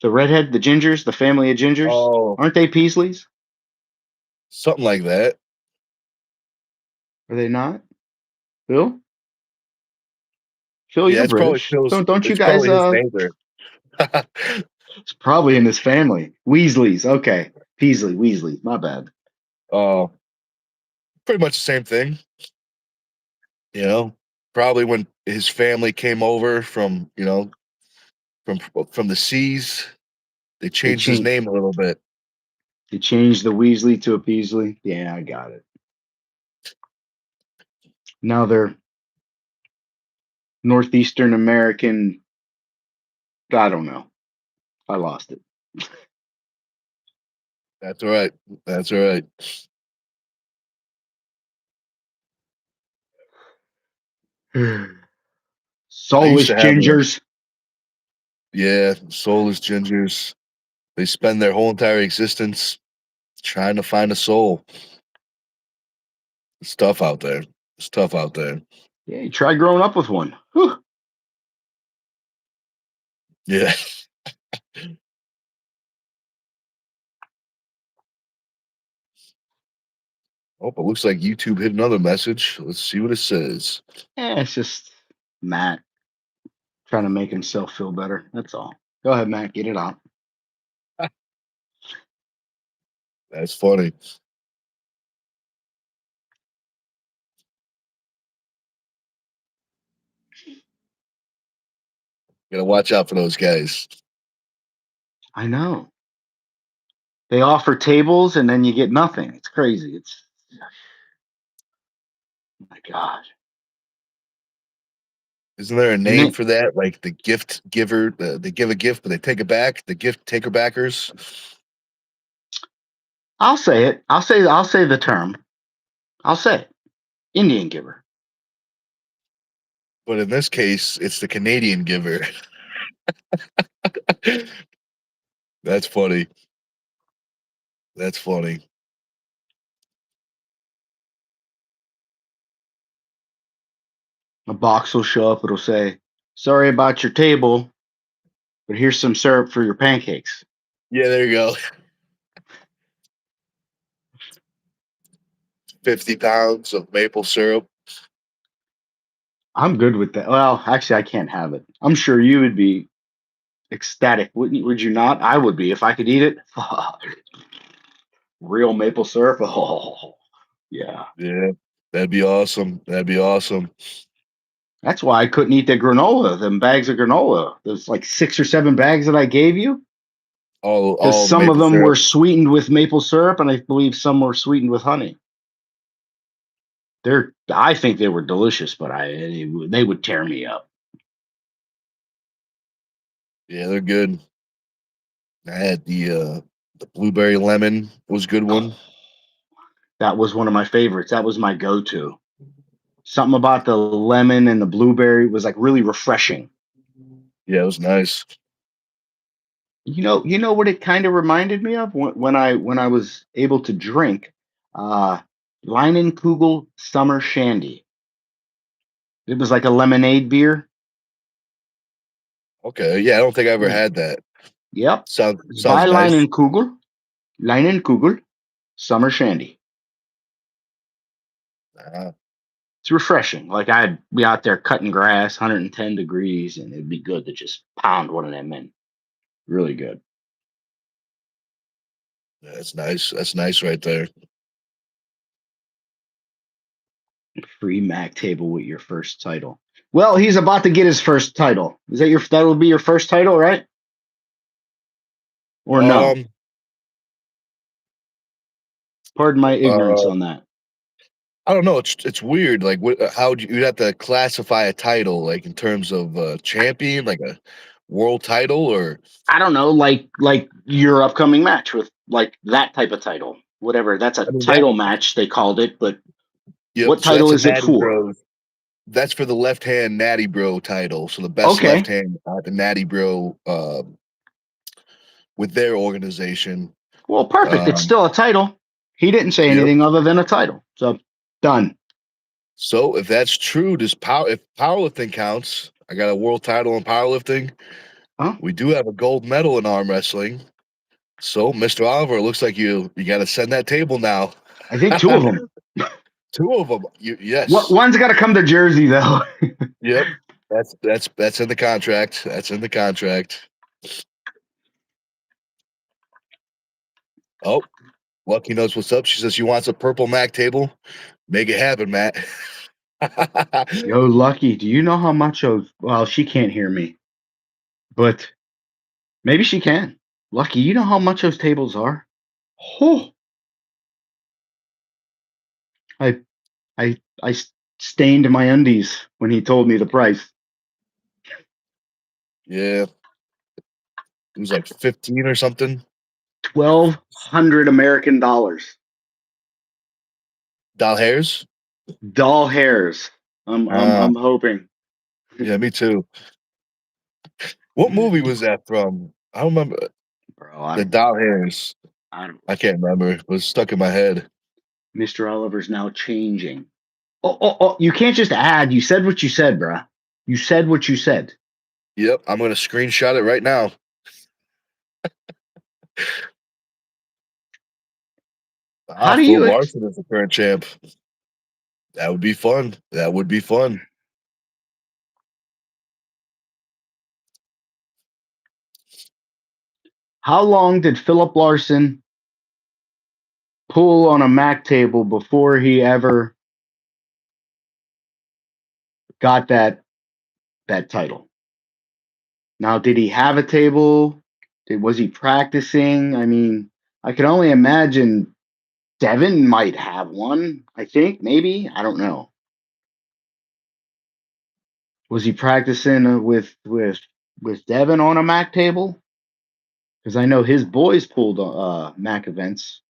S2: The redhead, the gingers, the family of gingers.
S1: Oh,
S2: Aren't they Peasleys?
S1: something like that.
S2: Are they not? Phil? Phil,
S1: Yeah,
S2: you're
S1: it's probably
S2: British.
S1: Phil's.
S2: Don't you
S1: It's
S2: guys
S1: probably his neighbor.
S2: it's probably in his family. Weasleys. Okay. Peasley, Weasley. My bad.
S1: Pretty much the same thing. You know, probably when his family came over from, from the seas, they
S2: They
S1: changed his
S2: changed.
S1: name a little bit.
S2: They changed the Weasley to a Peasley. Yeah, I got it. Now they're Northeastern American. I don't know. I lost it.
S1: That's all right. That's all right. I used
S2: Soulless
S1: to have a
S2: gingers.
S1: soulless gingers. They spend their whole entire existence trying to find a soul. It's tough out there. It's tough out there.
S2: Yeah, you try growing up with one. Whew.
S1: Yeah. Oh, it looks like YouTube hit another message. Let's see what it says.
S2: Yeah, it's just Matt trying to make himself feel better. That's all. Go ahead, Matt. Get it on.
S1: That's funny. Gotta watch out for those guys.
S2: I know. They offer tables and then you get nothing. It's crazy. It's oh my God.
S1: Isn't there a
S2: And
S1: name
S2: then
S1: for that? Like the gift giver, they give a gift, but they take it back. The gift taker backers.
S2: I'll say it. I'll say the term. I'll say it. Indian giver.
S1: But in this case, it's the Canadian giver. That's funny. That's funny.
S2: A box will show up. It'll say, "Sorry about your table, but here's some syrup for your pancakes."
S1: Yeah, there you go. 50 pounds of maple syrup.
S2: I'm good with that. Well, actually, I can't have it. I'm sure you would be ecstatic, wouldn't you? Would you not? I would be if I could eat it. Real maple syrup. Oh, yeah.
S1: Yeah, that'd be awesome. That'd be awesome.
S2: That's why I couldn't eat the granola, them bags of granola. There's like 6 or 7 bags that I gave you. Because
S1: All the
S2: some of
S1: maple
S2: them were
S1: syrup.
S2: sweetened with maple syrup, and I believe some were sweetened with honey. I think they were delicious, but they would tear me up.
S1: Yeah, they're good. I had the blueberry lemon was a good one.
S2: That was one of my favorites. That was my go-to. Something about the lemon and the blueberry was like really refreshing.
S1: Yeah, it was nice.
S2: You know what it kind of reminded me of when I was able to drink, uh, Leinenkugel Summer Shandy. It was like a lemonade beer.
S1: Okay. Yeah, I don't think I ever
S2: Yeah.
S1: had that.
S2: Yep. It's
S1: Sounds
S2: by
S1: nice.
S2: Leinenkugel Summer Shandy.
S1: Uh,
S2: It's refreshing. Like I'd be out there cutting grass, 110 degrees, and it'd be good to just pound one of them in. Really good.
S1: that's nice. That's nice right there.
S2: Free Mac table with your first title. Well, he's about to get his first title. That'll be your first title, right? Or no?
S1: Um,
S2: Pardon my ignorance
S1: uh,
S2: on that.
S1: I don't know. It's weird. Like, how do you'd have to classify a title, like in terms of champion, like a world title, or
S2: I don't know, like your upcoming match with like that type of title. Whatever. That's a
S1: I mean that.
S2: title match, they called it, but
S1: Yep.
S2: what
S1: So
S2: title
S1: that's a
S2: is it
S1: Natty
S2: for?
S1: Bros. That's for the left hand Natty Bro title. So the best left
S2: Okay.
S1: hand, the Natty Bro, with their organization.
S2: Well, perfect. It's
S1: Um,
S2: still a title. He didn't say
S1: yep.
S2: anything other than a title. So done.
S1: So if that's true, if powerlifting counts, I got a world title in powerlifting.
S2: Huh?
S1: We do have a gold medal in arm wrestling. So, Mr. Oliver, it looks like you got to send that table now.
S2: I think 2 of them.
S1: Two of them.
S2: What
S1: Yes.
S2: one's got to come to Jersey though?
S1: Yep. That's in the contract. That's in the contract. Oh, Lucky knows what's up. She says she wants a purple Mac table. Make it happen, Matt.
S2: Yo, Lucky, do you know how much of? Well, she can't hear me, but maybe she can. Lucky, you know how much those tables are? Oh, I I stained my undies when he told me the price.
S1: Yeah, it was like 15 or something.
S2: $1,200 American.
S1: Doll hairs.
S2: Doll hairs.
S1: Uh,
S2: I'm hoping.
S1: yeah, me too. What movie was that from? I don't remember.
S2: Bro,
S1: The doll hairs.
S2: I don't.
S1: I can't remember. It was stuck in my head.
S2: Mr. Oliver's now changing. Oh! You can't just add. You said what you said, bruh. You said what you said.
S1: Yep, I'm gonna screenshot it right now.
S2: How do
S1: Philip
S2: you?
S1: Larson is the current champ. That would be fun. That would be fun.
S2: How long did Philip Larson pull on a Mac table before he ever got that title? Now, did he have a table? Was he practicing? I mean, I can only imagine Devin might have one. I think maybe I don't know. Was he practicing with Devin on a Mac table? Because I know his boys pulled Mac events.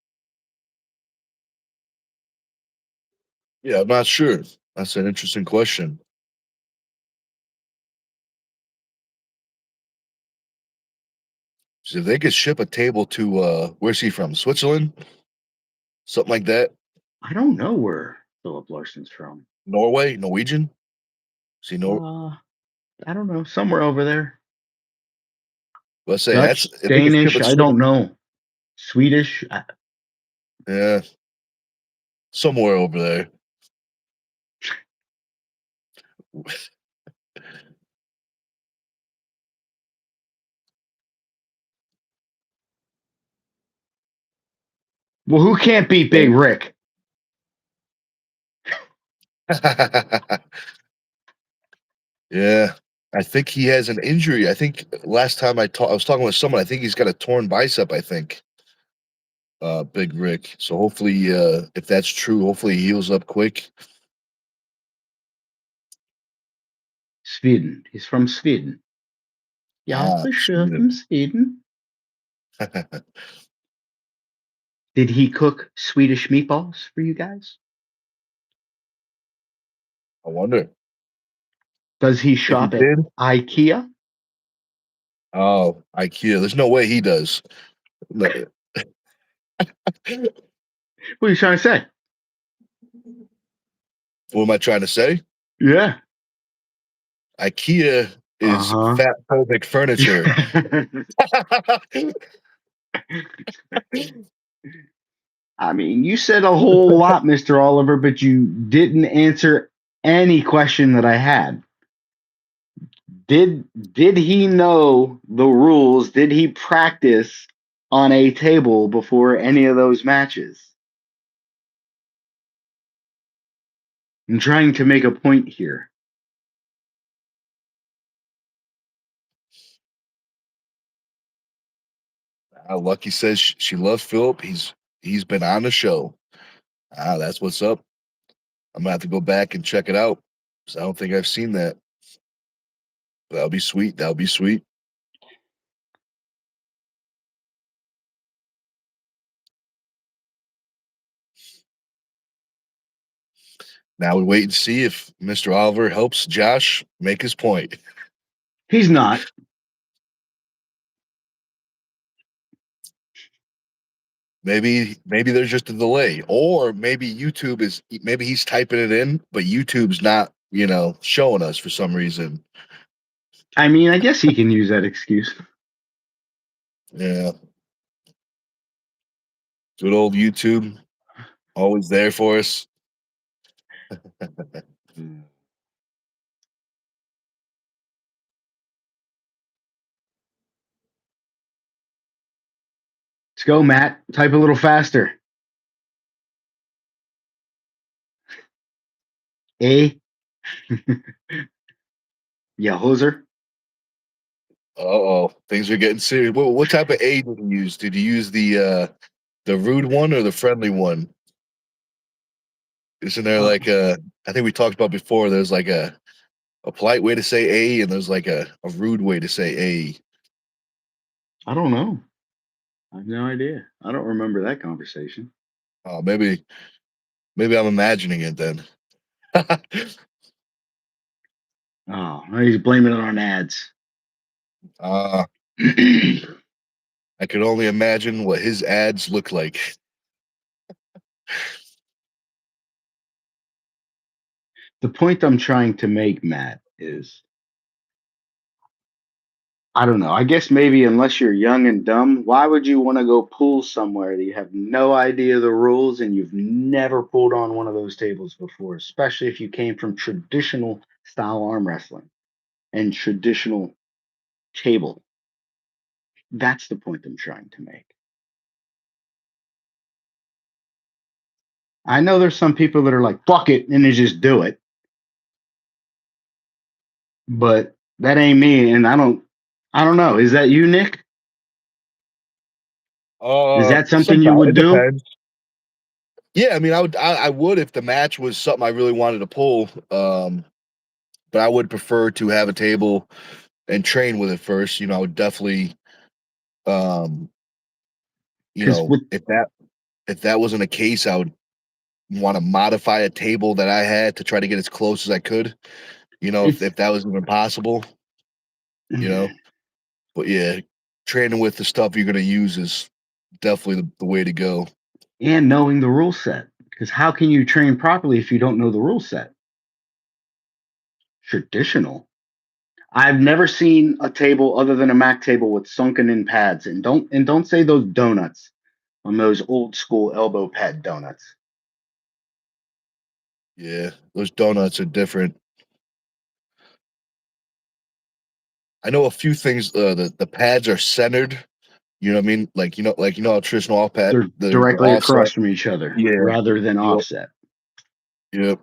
S1: Yeah, I'm not sure. That's an interesting question. So if they could ship a table to where's he from? Switzerland? Something like that.
S2: I don't know where Philip Larson's from.
S1: Norway? Norwegian? See,
S2: I don't know, somewhere over there.
S1: let's say that's
S2: Dutch,
S1: if they could ship
S2: Danish,
S1: a
S2: I don't know. Swedish.
S1: yeah, somewhere over there.
S2: Well, who can't beat Big Rick?
S1: Yeah, I think he has an injury. I think last time I was talking with someone. I think he's got a torn bicep. I think, Big Rick. So hopefully, if that's true, hopefully he heals up quick.
S2: Sweden. He's from Sweden. Yeah, for sure
S1: Sweden.
S2: from Sweden. Did he cook Swedish meatballs for you guys?
S1: I wonder
S2: Does he
S1: if he
S2: shop at
S1: did.
S2: IKEA?
S1: Oh, IKEA. There's no way he does. No.
S2: What are you trying to say?
S1: What am I trying to say?
S2: Yeah.
S1: IKEA is
S2: Uh-huh.
S1: fat phobic furniture.
S2: I mean, you said a whole lot, Mr. Oliver, but you didn't answer any question that I had. Did he know the rules? Did he practice on a table before any of those matches? I'm trying to make a point here.
S1: Lucky says she loves Philip. He's been on the show. That's what's up. I'm gonna have to go back and check it out. 'Cause I don't think I've seen that. That'll be sweet. That'll be sweet. Now we wait and see if Mr. Oliver helps Josh make his point.
S2: He's not.
S1: Maybe there's just a delay, or maybe maybe he's typing it in, but YouTube's not showing us for some reason.
S2: I mean, I guess he can use that excuse.
S1: Yeah, good old YouTube, always there for us.
S2: Let's go, Matt. Type a little faster. A. Yeah, hoser.
S1: Uh-oh, things are getting serious. What type of A did you use? Did you use the rude one or the friendly one? Isn't there like I think we talked about before, there's like a polite way to say A and there's like a rude way to say A.
S2: I don't know. I have no idea. I don't remember that conversation.
S1: Oh, maybe I'm imagining it then.
S2: Oh, he's blaming it on ads.
S1: uh I could only imagine what his ads look like.
S2: The point I'm trying to make, Matt, is I don't know. I guess maybe unless you're young and dumb, why would you want to go pool somewhere that you have no idea the rules and you've never pulled on one of those tables before, especially if you came from traditional style arm wrestling and traditional table. That's the point I'm trying to make. I know there's some people that are like, fuck it, and they just do it. But that ain't me, and I don't know. Is that you, Nick? Is that something you
S1: Sometimes
S2: would
S1: it
S2: do?
S1: depends. Yeah, I mean, I would if the match was something I really wanted to pull. But I would prefer to have a table and train with it first. I would definitely, um,
S2: Because with
S1: if that wasn't the case, I would want to modify a table that I had to try to get as close as I could.
S2: it's
S1: If that was even possible, you know. But yeah, training with the stuff you're gonna use is definitely the way to go.
S2: and knowing the rule set. Because how can you train properly if you don't know the rule set? Traditional. I've never seen a table other than a Mac table with sunken in pads, and don't say those donuts on those old school elbow pad donuts.
S1: Yeah, those donuts are different. I know a few things. The pads are centered. You know what I mean? Like how traditional all pad
S2: They're
S1: they're
S2: directly
S1: offset.
S2: across from each other
S1: Yeah.
S2: rather than
S1: Yep.
S2: offset.
S1: Yep.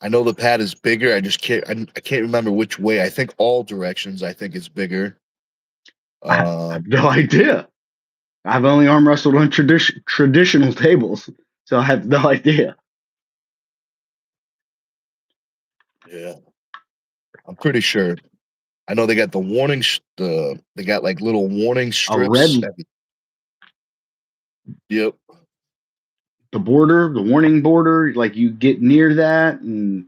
S1: I know the pad is bigger. I can't remember which way. I think all directions. I think it's bigger.
S2: I
S1: Um.
S2: have no idea. I've only arm wrestled on traditional tables, so I have no idea.
S1: Yeah. I'm pretty sure. I know they got the warning. They got like little warning
S2: A
S1: strips.
S2: red,
S1: Yep.
S2: the border, the warning border, like you get near that, and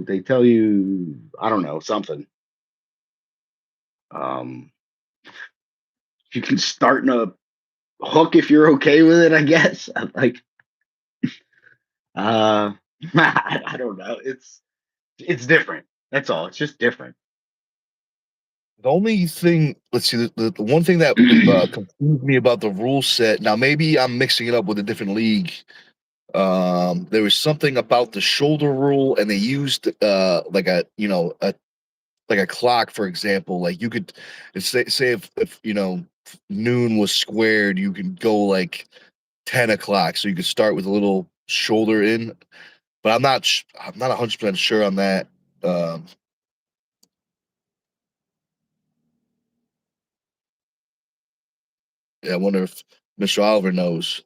S2: they tell you, I don't know, something. Um, you can start in a hook if you're okay with it, I guess. Like, I don't know. It's different. That's all. It's just different.
S1: The only thing, let's see, the one thing that confused me about the rule set. Now, maybe I'm mixing it up with a different league. There was something about the shoulder rule, and they used like a clock, for example. Like you could say if noon was squared, you could go like 10 o'clock, so you could start with a little shoulder in. But I'm not 100% sure on that. Um, yeah, I wonder if Mr. Oliver knows.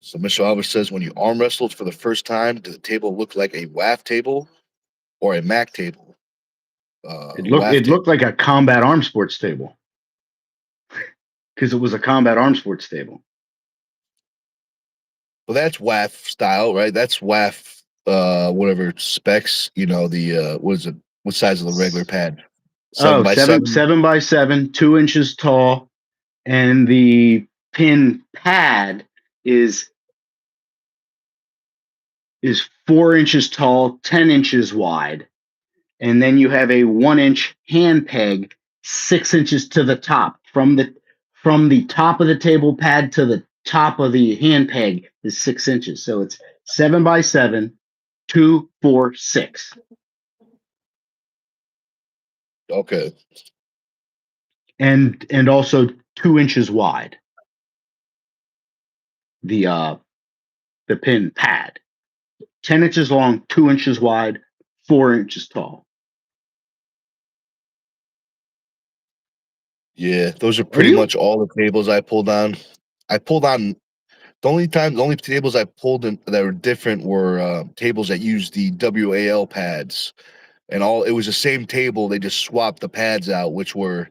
S1: So Mr. Oliver says, when you arm wrestled for the first time, did the table look like a WAF table or a Mac table? WAF
S2: It looked
S1: table.
S2: like a combat arm sports table because it was a combat arm sports table.
S1: Well, that's WAF style, right? That's WAF, whatever specs. The what is it? What size is the regular pad? Seven
S2: Oh,
S1: by seven.
S2: 7 by 7, 2 inches tall, and the pin pad is 4 inches tall, 10 inches wide, and then you have a 1 inch hand peg, 6 inches to the top from the top of the table pad to the top of the hand peg is 6 inches. So it's 7 by 7, 2, 4, 6.
S1: Okay.
S2: And also 2 inches wide. The pin pad, 10 inches long, 2 inches wide, 4 inches tall.
S1: Yeah, those are pretty much all the tables I pulled on. I pulled on the only tables I pulled in that were different were tables that used the WAL pads, and it was the same table. They just swapped the pads out, which were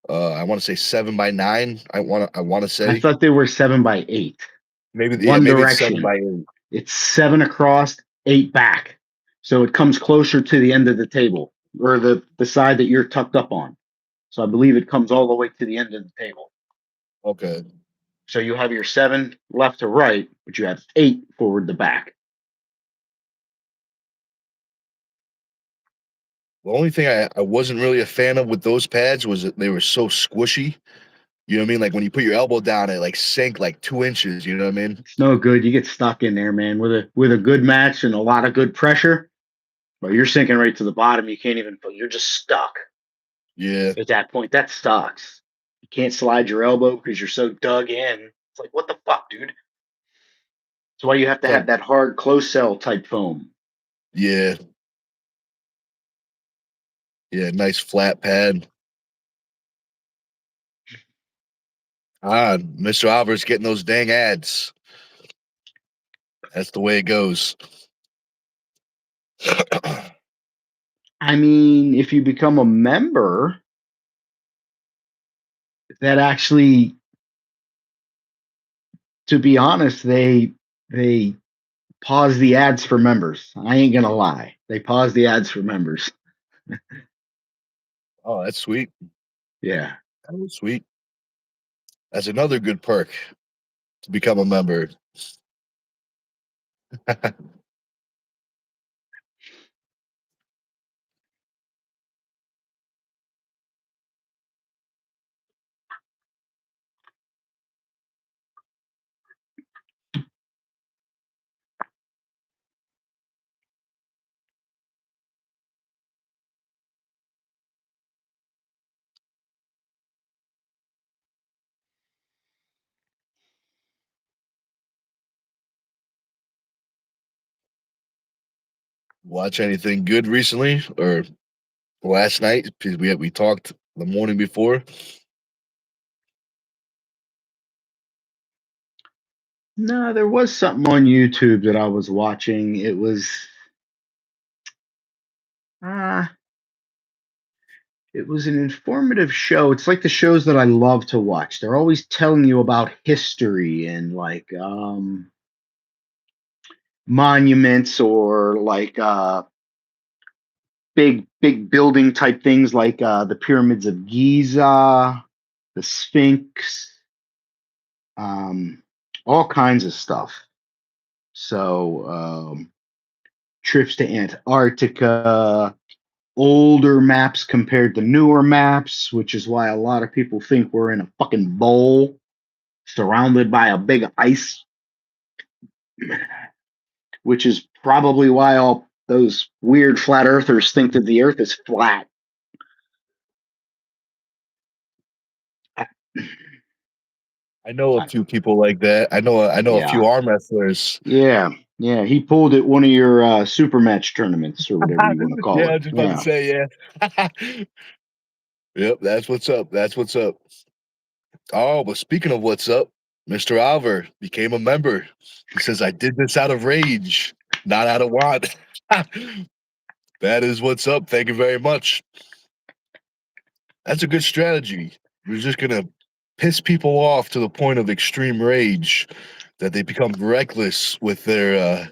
S1: I want to say 7x9. I want to
S2: I
S1: say
S2: thought they were 7x8.
S1: maybe it's 7x8.
S2: It's 7 across, 8 back. So it comes closer to the end of the table, or the side that you're tucked up on. So I believe it comes all the way to the end of the table.
S1: Okay.
S2: So you have your 7 left to right, but you have 8 forward to back.
S1: The only thing I wasn't really a fan of with those pads was that they were so squishy. You know what I mean? Like when you put your elbow down, it like sank like 2 inches. You know what I mean?
S2: It's no good. You get stuck in there, man. With a good match and a lot of good pressure, but you're sinking right to the bottom. You can't even. You're just stuck.
S1: Yeah.
S2: At that point, that sucks. You can't slide your elbow because you're so dug in. It's like, what the fuck, dude? That's why you have to have that hard close cell type foam.
S1: Yeah. Yeah, nice flat pad. Mr. Alvarez getting those dang ads. That's the way it goes.
S2: I mean, if you become a member, that actually, to be honest, they pause the ads for members. I ain't gonna lie. They pause the ads for members.
S1: Oh, that's sweet.
S2: Yeah.
S1: That was sweet. That's another good perk to become a member. Watch anything good recently or last night? Because we talked the morning before.
S2: No, there was something on YouTube that I was watching. It was it was an informative show. It's like the shows that I love to watch. They're always telling you about history and like monuments or like big building type things like the pyramids of Giza, the Sphinx, all kinds of stuff. So trips to Antarctica, older maps compared to newer maps, which is why a lot of people think we're in a fucking bowl surrounded by a big ice, which is probably why all those weird flat earthers think that the earth is flat.
S1: I know a few people like that. I know a few arm wrestlers.
S2: Yeah. He pulled at one of your super match tournaments or whatever you want to call
S1: Yeah,
S2: it.
S1: I was just about to say, yeah. Yep, that's what's up. That's what's up. Oh, but speaking of what's up, Mr. Alver became a member. He says, I did this out of rage, not out of want. That is what's up. Thank you very much. That's a good strategy. We're just going to piss people off to the point of extreme rage that they become reckless with their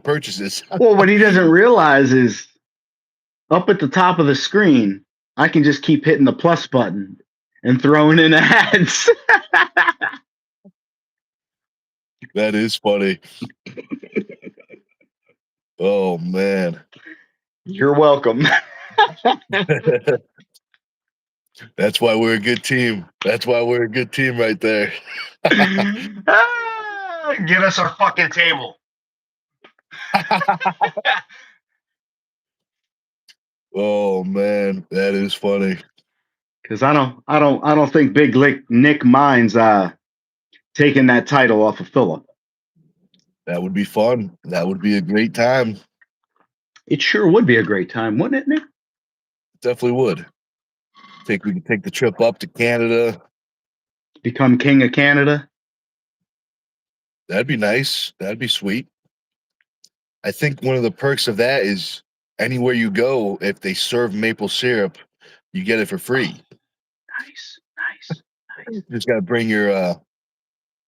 S1: purchases.
S2: Well, what he doesn't realize is up at the top of the screen, I can just keep hitting the plus button and throwing in ads.
S1: That is funny. Oh, man.
S2: You're welcome.
S1: That's why we're a good team. That's why we're a good team right there.
S2: Get us our fucking table.
S1: Oh, man. That is funny.
S2: Because I don't think Nick minds taking that title off of Philip.
S1: That would be fun. That would be a great time.
S2: It sure would be a great time, wouldn't it, Nick?
S1: Definitely would. We could take the trip up to Canada.
S2: Become king of Canada.
S1: That'd be nice. That'd be sweet. I think one of the perks of that is anywhere you go, if they serve maple syrup, you get it for free.
S2: Nice, nice, nice.
S1: You just got to bring your, I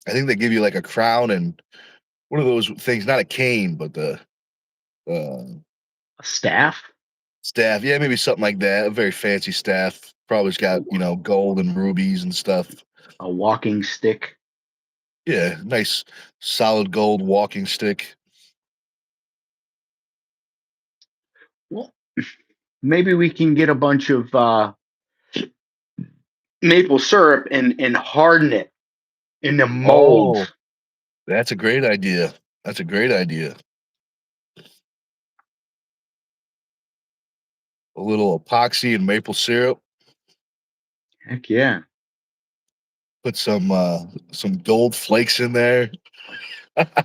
S1: think they give you like a crown and one of those things, not a cane, but the
S2: A staff.
S1: staff. Yeah, maybe something like that. A very fancy staff. Probably's got, gold and rubies and stuff.
S2: A walking stick.
S1: Yeah, nice solid gold walking stick.
S2: Well, maybe we can get a bunch of maple syrup and harden it in the mold.
S1: Oh, that's a great idea. That's a great idea. A little epoxy and maple syrup.
S2: Heck yeah.
S1: Put some gold flakes in there.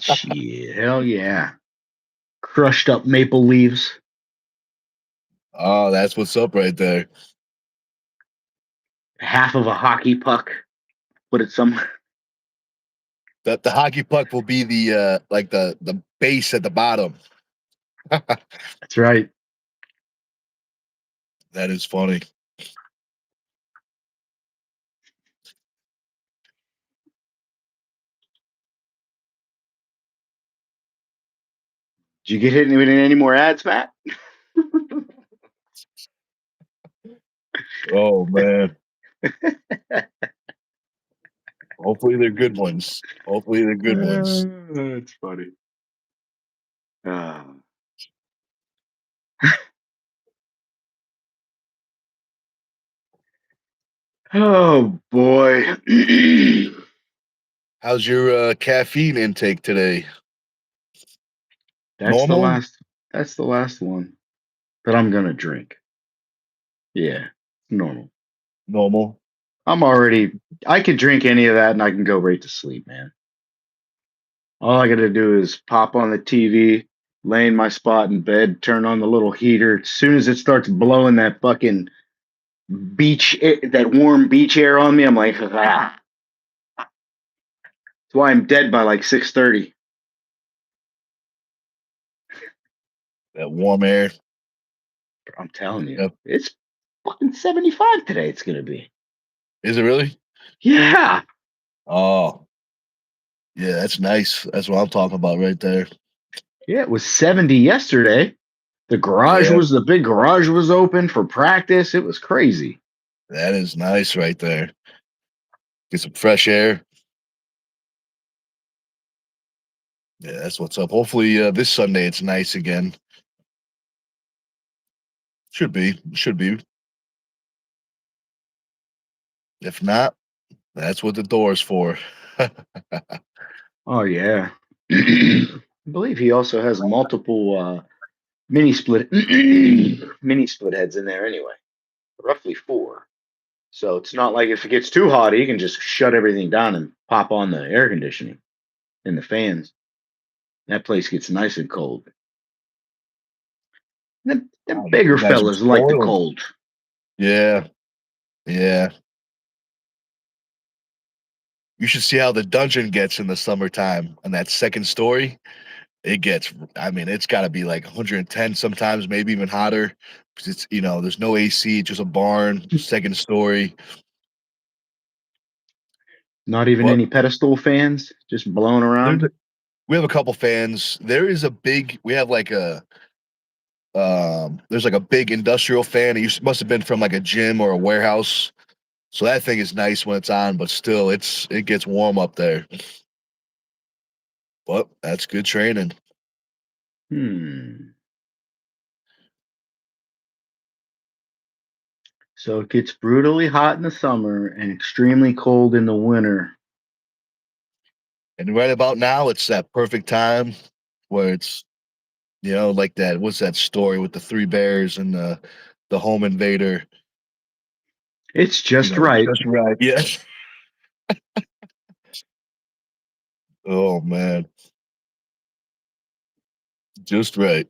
S2: Shit, hell yeah. Crushed up maple leaves.
S1: Oh, that's what's up right there.
S2: Half of a hockey puck. Put it somewhere.
S1: The hockey puck will be the like the base at the bottom.
S2: That's right.
S1: That is funny.
S2: Did you get hit with any more ads, Matt?
S1: Oh man. Hopefully they're good ones. Hopefully they're good ones.
S2: That's funny. Oh boy.
S1: How's your caffeine intake today?
S2: That's
S1: Normal?
S2: the last one that I'm gonna drink. Yeah, normal.
S1: Normal.
S2: I could drink any of that and I can go right to sleep, man. All I gotta do is pop on the TV, lay in my spot in bed, turn on the little heater. As soon as it starts blowing that fucking that warm beach air on me, I'm like, ah. That's why I'm dead by like 6:30.
S1: That warm air.
S2: I'm telling you,
S1: Yep.
S2: it's fucking 75 today. It's gonna be.
S1: Is it really?
S2: Yeah.
S1: Oh. Yeah, that's nice. That's what I'm talking about right there.
S2: Yeah, it was 70 yesterday.
S1: Yeah.
S2: The big garage was open for practice. It was crazy.
S1: That is nice right there. Get some fresh air. Yeah, that's what's up. Hopefully this Sunday it's nice again. Should be. Should be. If not, that's what the door's for.
S2: Oh yeah. I believe he also has multiple mini split mini split heads in there anyway. Roughly 4. So it's not like if it gets too hot, he can just shut everything down and pop on the air conditioning and the fans. That place gets nice and cold. Them bigger
S1: You guys are
S2: fellas like the
S1: spoiled.
S2: cold.
S1: Yeah. Yeah. You should see how the dungeon gets in the summertime on that second story. It gets, I mean, it's got to be like 110 sometimes, maybe even hotter. Because it's, there's no AC, just a barn, second story.
S2: Not even
S1: But
S2: any pedestal fans, just blowing around.
S1: we have a couple fans. There is we have like there's like a big industrial fan. It must have been from like a gym or a warehouse. So that thing is nice when it's on, but still it gets warm up there. But that's good training.
S2: So it gets brutally hot in the summer and extremely cold in the winter.
S1: And right about now, it's that perfect time where it's, like that. What's that story with the 3 bears and the home invader?
S2: It's just
S1: You know,
S2: right.
S1: just right. Yes. Oh man. Just right.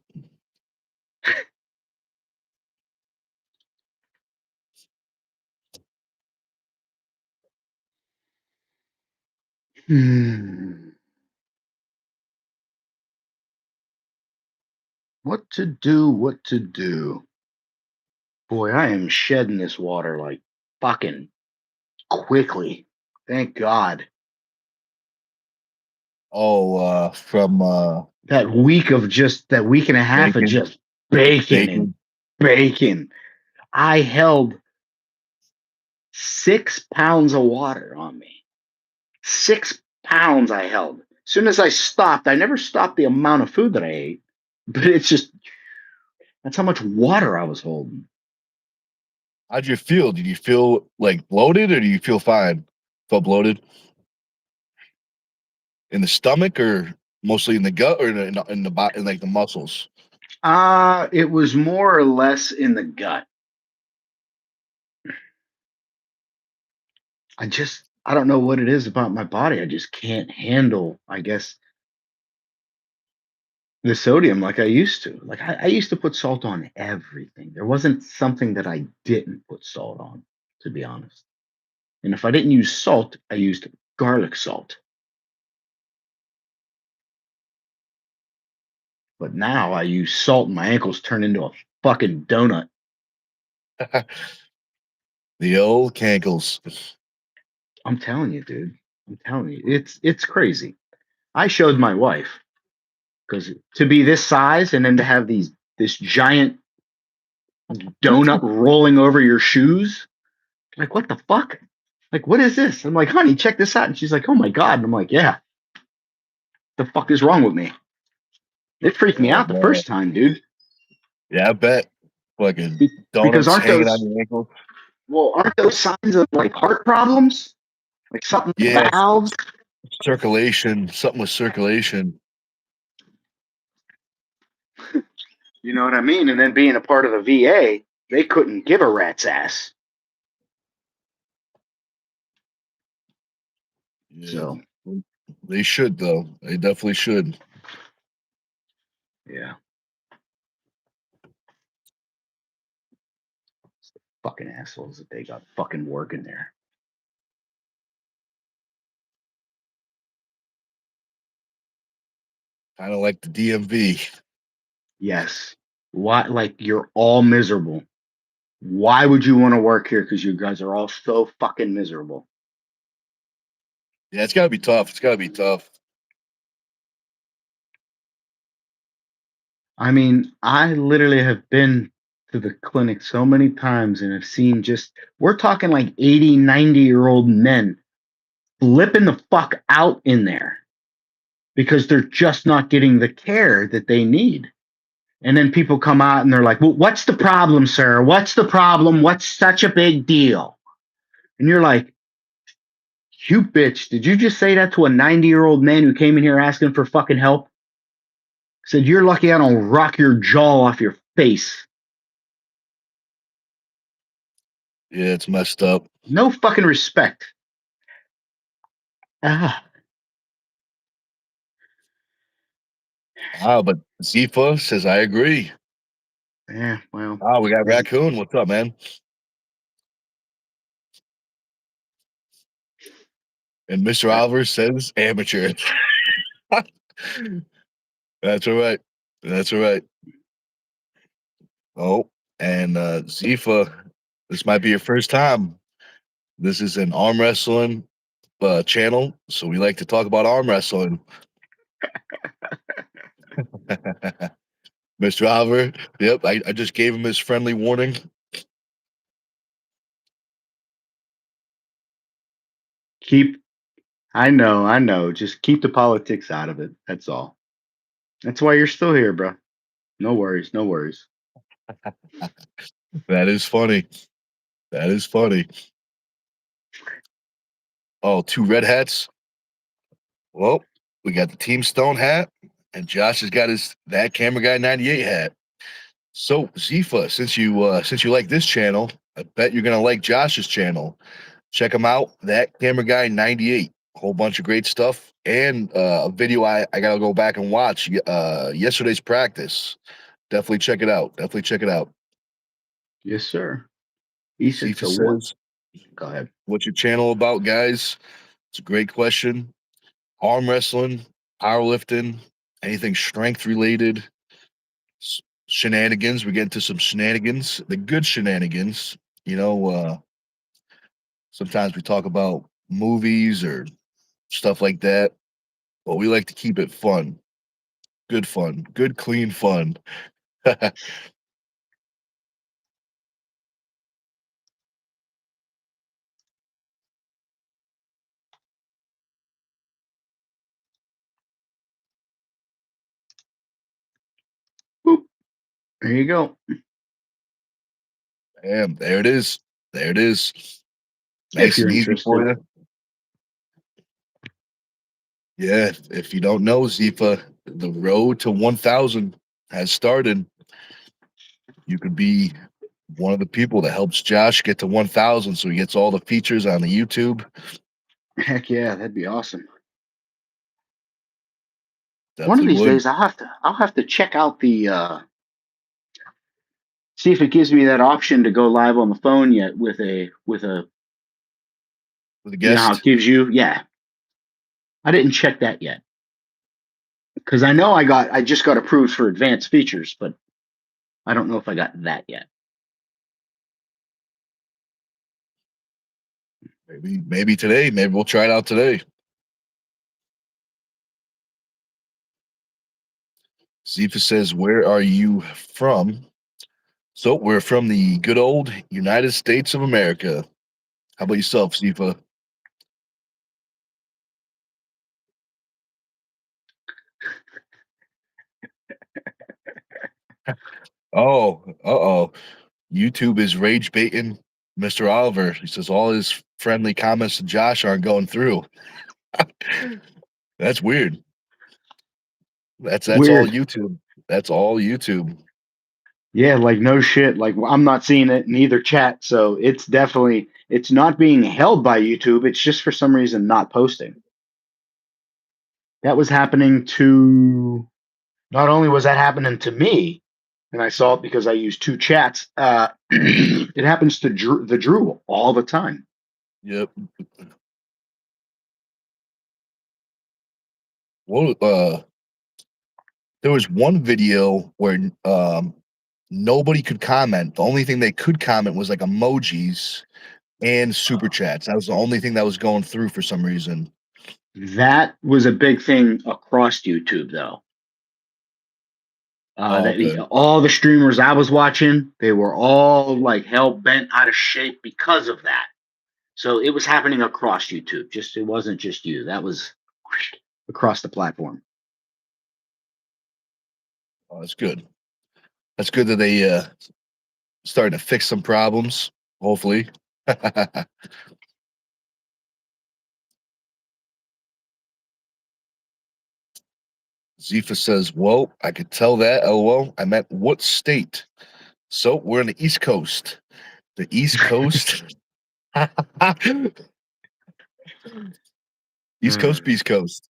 S2: What to do? What to do? Boy, I am shedding this water like fucking quickly. Thank God.
S1: Oh, from
S2: That week and a half of
S1: bacon.
S2: just bacon and
S1: Bacon.
S2: bacon. I held 6 pounds of water on me. 6 pounds I held. As soon as I stopped, I never stopped the amount of food that I ate, but it's just that's how much water I was holding.
S1: How'd you feel? Did you feel like bloated or do you feel fine? Felt bloated in the stomach or mostly in the gut or in the body, in like the muscles?
S2: It was more or less in the gut. I don't know what it is about my body. I just can't handle, I guess, the sodium like I used to. Like I used to put salt on everything. There wasn't something that I didn't put salt on, to be honest. And if I didn't use salt, I used garlic salt. But now I use salt and my ankles turn into a fucking donut.
S1: The old cankles.
S2: I'm telling you, dude. I'm telling you. It's crazy. I showed my wife because to be this size and then to have this giant donut rolling over your shoes, like what the fuck? Like what is this? I'm like, honey, check this out. And she's like, oh my god. And I'm like, yeah, the fuck is wrong with me? It freaked me
S1: Oh
S2: out the
S1: man.
S2: first time, dude.
S1: Yeah, I bet. Fucking
S2: Because
S1: donuts hanging on your ankles.
S2: aren't those signs of like heart problems? Like something with
S1: Yeah,
S2: valves?
S1: circulation, something with circulation.
S2: You know what I mean? And then being a part of the VA, they couldn't give a rat's ass.
S1: Yeah.
S2: So
S1: They should though. They definitely should.
S2: yeah. Fucking assholes that they got fucking working there.
S1: Kind of like the DMV.
S2: Yes. Why? Like you're all miserable. Why would you want to work here? Because you guys are all so fucking miserable.
S1: Yeah, it's gotta be tough. It's gotta be tough.
S2: I mean, I literally have been to the clinic so many times and have seen we're talking like 80, 90-year-old men flipping the fuck out in there because they're just not getting the care that they need. And then people come out and they're like, well, what's the problem, sir? What's the problem? What's such a big deal? And you're like, you bitch, did you just say that to a 90-year-old man who came in here asking for fucking help? Said, you're lucky I don't rock your jaw off your face.
S1: Yeah, it's messed up.
S2: No fucking respect. Ah,
S1: But Zifa says I agree.
S2: yeah, well.
S1: We got Raccoon. What's up, man? And Mr. Oliver says amateur. That's all right. That's all right. Oh, and Zifa, this might be your first time. This is an arm wrestling channel, so we like to talk about arm wrestling. Mr. Oliver, yep, I just gave him his friendly warning.
S2: I know. Just keep the politics out of it. That's all. That's why you're still here, bro. No worries, no worries.
S1: That is funny. That is funny. Oh, 2 red hats. Well, we got the Team Stone hat, and Josh has got his That Camera Guy 98 hat. So Zifa, since you like this channel, I bet you're gonna like Josh's channel. Check him out. That camera guy 98. Whole bunch of great stuff. And a video I gotta go back and watch. Yesterday's practice. Definitely check it out. Definitely check it out.
S2: Yes, sir. He said,
S1: Zifa
S2: so what?
S1: says,
S2: Go ahead.
S1: what's your channel about, guys? It's a great question. Arm wrestling, powerlifting, anything strength related, shenanigans. We get into some shenanigans, the good shenanigans. You know, sometimes we talk about movies or stuff like that, but we like to keep it fun, good, clean fun.
S2: Boop. There you go.
S1: Damn, there it is. There it is.
S2: If
S1: Nice
S2: you're
S1: and easy for
S2: interested.
S1: you. Yeah, if you don't know, Zifa, the road to 1,000 has started. You could be one of the people that helps Josh get to 1,000 so he gets all the features on the YouTube.
S2: Heck yeah, that'd be awesome. One of
S1: Definitely
S2: these
S1: would.
S2: days I'll have to check out the see if it gives me that option to go live on the phone yet with a
S1: With a
S2: you know how it
S1: guest.
S2: gives you, yeah. I didn't check that yet. Because I know I just got approved for advanced features, but I don't know if I got that yet.
S1: Maybe today. Maybe we'll try it out today. Zifa says, where are you from? So we're from the good old United States of America. How about yourself, Zifa? Oh, uh-oh. YouTube is rage baiting Mr. Oliver. He says all his friendly comments to Josh aren't going through. That's weird. That's all
S2: Weird.
S1: YouTube. That's all YouTube.
S2: Yeah, like no shit. Like I'm not seeing it in either chat, so it's not being held by YouTube. It's just for some reason not posting. That was happening to not only was that happening to me, and I saw it because I use two chats. It happens to Drew all the time.
S1: Yep. Well, there was one video where nobody could comment. The only thing they could comment was like emojis and super chats. That was the only thing that was going through for some reason.
S2: That was a big thing across YouTube, though.
S1: Oh, okay.
S2: All the streamers I was watching, they were all like hell bent out of shape because of that. So it was happening across YouTube. Just it wasn't just you. That was across the platform.
S1: Oh, that's good. That's good that they starting to fix some problems. Hopefully. Zifa says, "Well, I could tell that. LOL. I meant what state? So we're on the East Coast. The East Coast. East Coast, Beast Coast,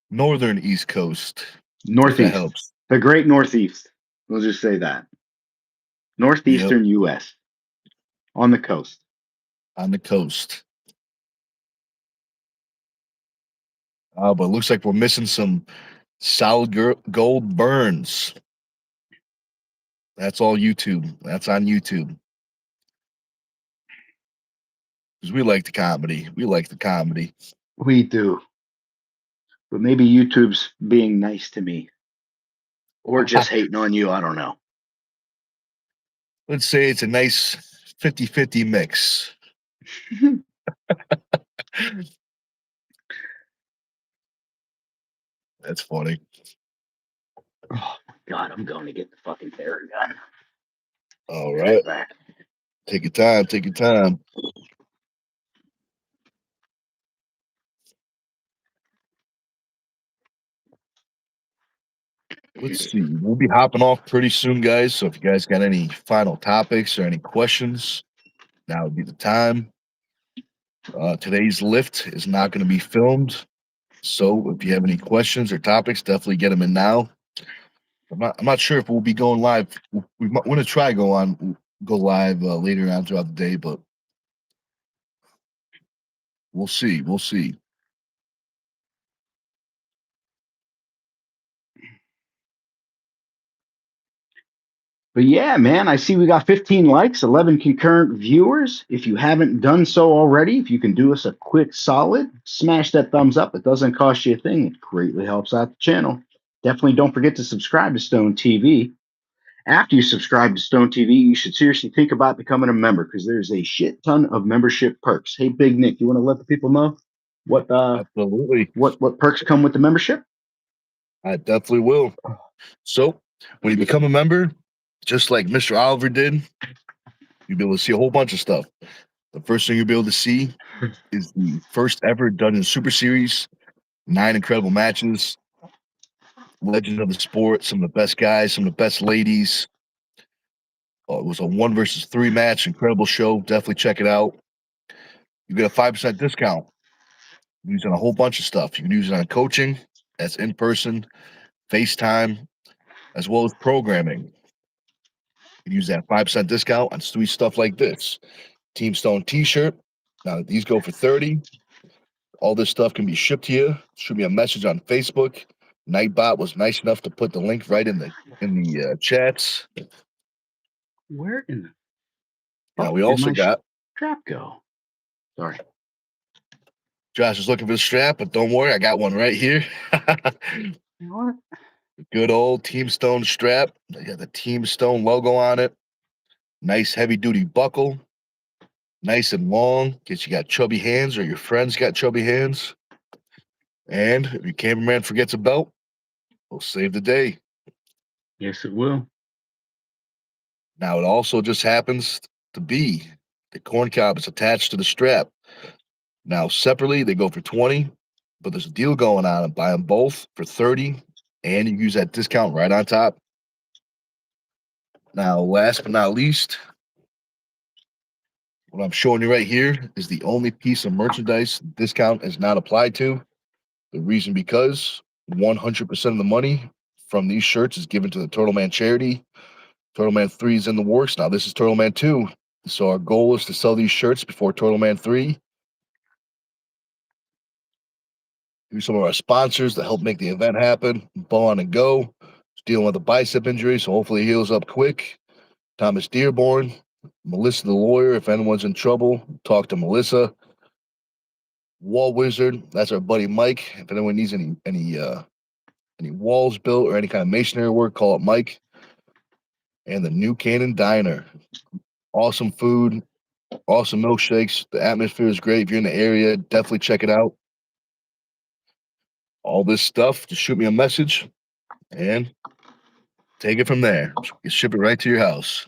S1: Northern East Coast. If that
S2: Northeast,
S1: helps.
S2: the great Northeast. We'll just say that.
S1: Yep,
S2: Northeastern US on the coast.
S1: on the coast. But it looks like we're missing some solid gold burns. That's all YouTube. That's on YouTube. Because we like the comedy. We like the comedy.
S2: We do. But maybe YouTube's being nice to me or just hating on you. I don't know.
S1: Let's say it's a nice 50-50 mix. That's funny.
S2: Oh my God, I'm going to get the fucking ferret gun.
S1: All
S2: Be
S1: right.
S2: right back.
S1: Take your time. Take your time. let's see. We'll be hopping off pretty soon, guys. So if you guys got any final topics or any questions, now would be the time. Today's lift is not going to be filmed. So if you have any questions or topics, definitely get them in now. I'm not sure if we'll be going live. We want to try go live later on throughout the day, but we'll see. We'll see.
S2: But yeah, man, I see we got 15 likes, 11 concurrent viewers. If you haven't done so already, if you can do us a quick solid, smash that thumbs up. It doesn't cost you a thing. It greatly helps out the channel. Definitely don't forget to subscribe to Stone TV. After you subscribe to Stone TV, you should seriously think about becoming a member because there's a shit ton of membership perks. Hey, Big Nick, you want to let the people know
S1: Absolutely.
S2: what perks come with the membership?
S1: I definitely will. So when you become a member, just like Mr. Oliver did, you'll be able to see a whole bunch of stuff. The first thing you'll be able to see is the first ever done in Super Series, 9 incredible matches, legend of the sport, some of the best guys, some of the best ladies. It was a 1 versus 3 match, incredible show. Definitely check it out. You get a 5% discount. You use it on a whole bunch of stuff. You can use it on coaching, that's in person, FaceTime, as well as programming. You can use that 5% discount on sweet stuff like this. Team Stone t-shirt. Now these go for 30. All this stuff can be shipped to you. Shoot me a message on Facebook. Nightbot was nice enough to put the link right in the chats.
S2: Where in the
S1: Now
S2: fuck
S1: we
S2: did
S1: also
S2: my
S1: got
S2: strap go? Sorry.
S1: Josh is looking for the strap, but don't worry, I got one right here.
S2: You know what?
S1: Good old Team Stone strap. They got the Team Stone logo on it. Nice heavy duty buckle. Nice and long, in case you got chubby hands or your friends got chubby hands. And if your cameraman forgets a belt, we'll save the day.
S2: Yes, it will.
S1: Now, it also just happens to be the corn cob is attached to the strap. Now, separately, they go for 20, but there's a deal going on and buy them both for 30, and you use that discount right on top. Now, last but not least, what I'm showing you right here is the only piece of merchandise discount is not applied to. The reason because 100% of the money from these shirts is given to the Turtle Man charity. Turtle Man 3 is in the works. Now, this is Turtle Man 2. So, our goal is to sell these shirts before Turtle Man 3. Through some of our sponsors that help make the event happen. Bone and Go. He's dealing with a bicep injury, so hopefully he heals up quick. Thomas Dearborn. Melissa the lawyer. If anyone's in trouble, talk to Melissa. Wall Wizard. That's our buddy Mike. If anyone needs any walls built or any kind of masonry work, call up Mike. And the New Cannon Diner. Awesome food, awesome milkshakes. The atmosphere is great. If you're in the area, definitely check it out. All this stuff, just shoot me a message and take it from there. You ship it right to your house.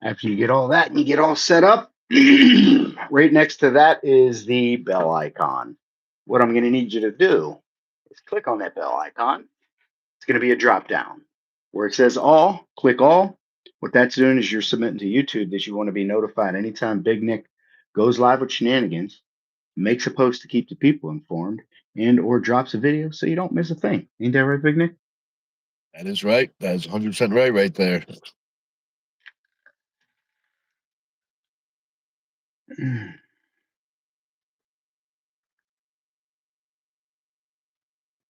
S2: After you get all that and you get all set up, right next to that is the bell icon. What I'm going to need you to do is click on that bell icon. It's going to be a drop down where it says all, click all. What that's doing is you're submitting to YouTube that you want to be notified anytime Big Nick goes live with shenanigans, makes a post to keep the people informed, and or drops a video so you don't miss a thing. Ain't that right, Big Nick?
S1: That is right. That is 100% right there.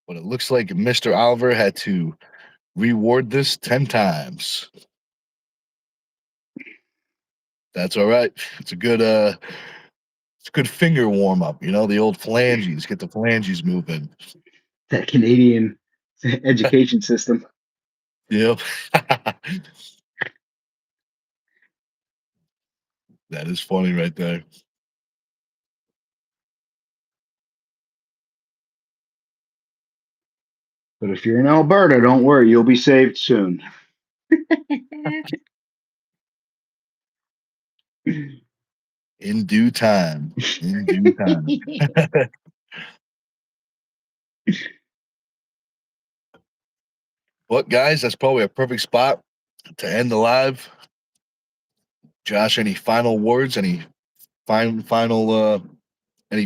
S1: But it looks like Mr. Oliver had to reward this 10 times. That's all right. It's a good finger warm up, the old phalanges. Get the phalanges moving.
S2: That Canadian education system.
S1: Yep. That is funny right there.
S2: But if you're in Alberta, don't worry, you'll be saved soon.
S1: In due time. In due time. But guys, that's probably a perfect spot to end the live. Josh, any final words? Any any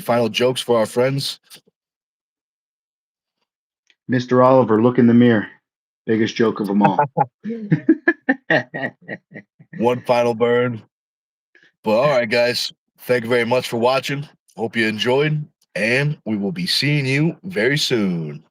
S1: final jokes for our friends?
S2: Mr. Oliver, look in the mirror. Biggest joke of them all.
S1: One final burn. But all right, guys, thank you very much for watching. Hope you enjoyed, and we will be seeing you very soon.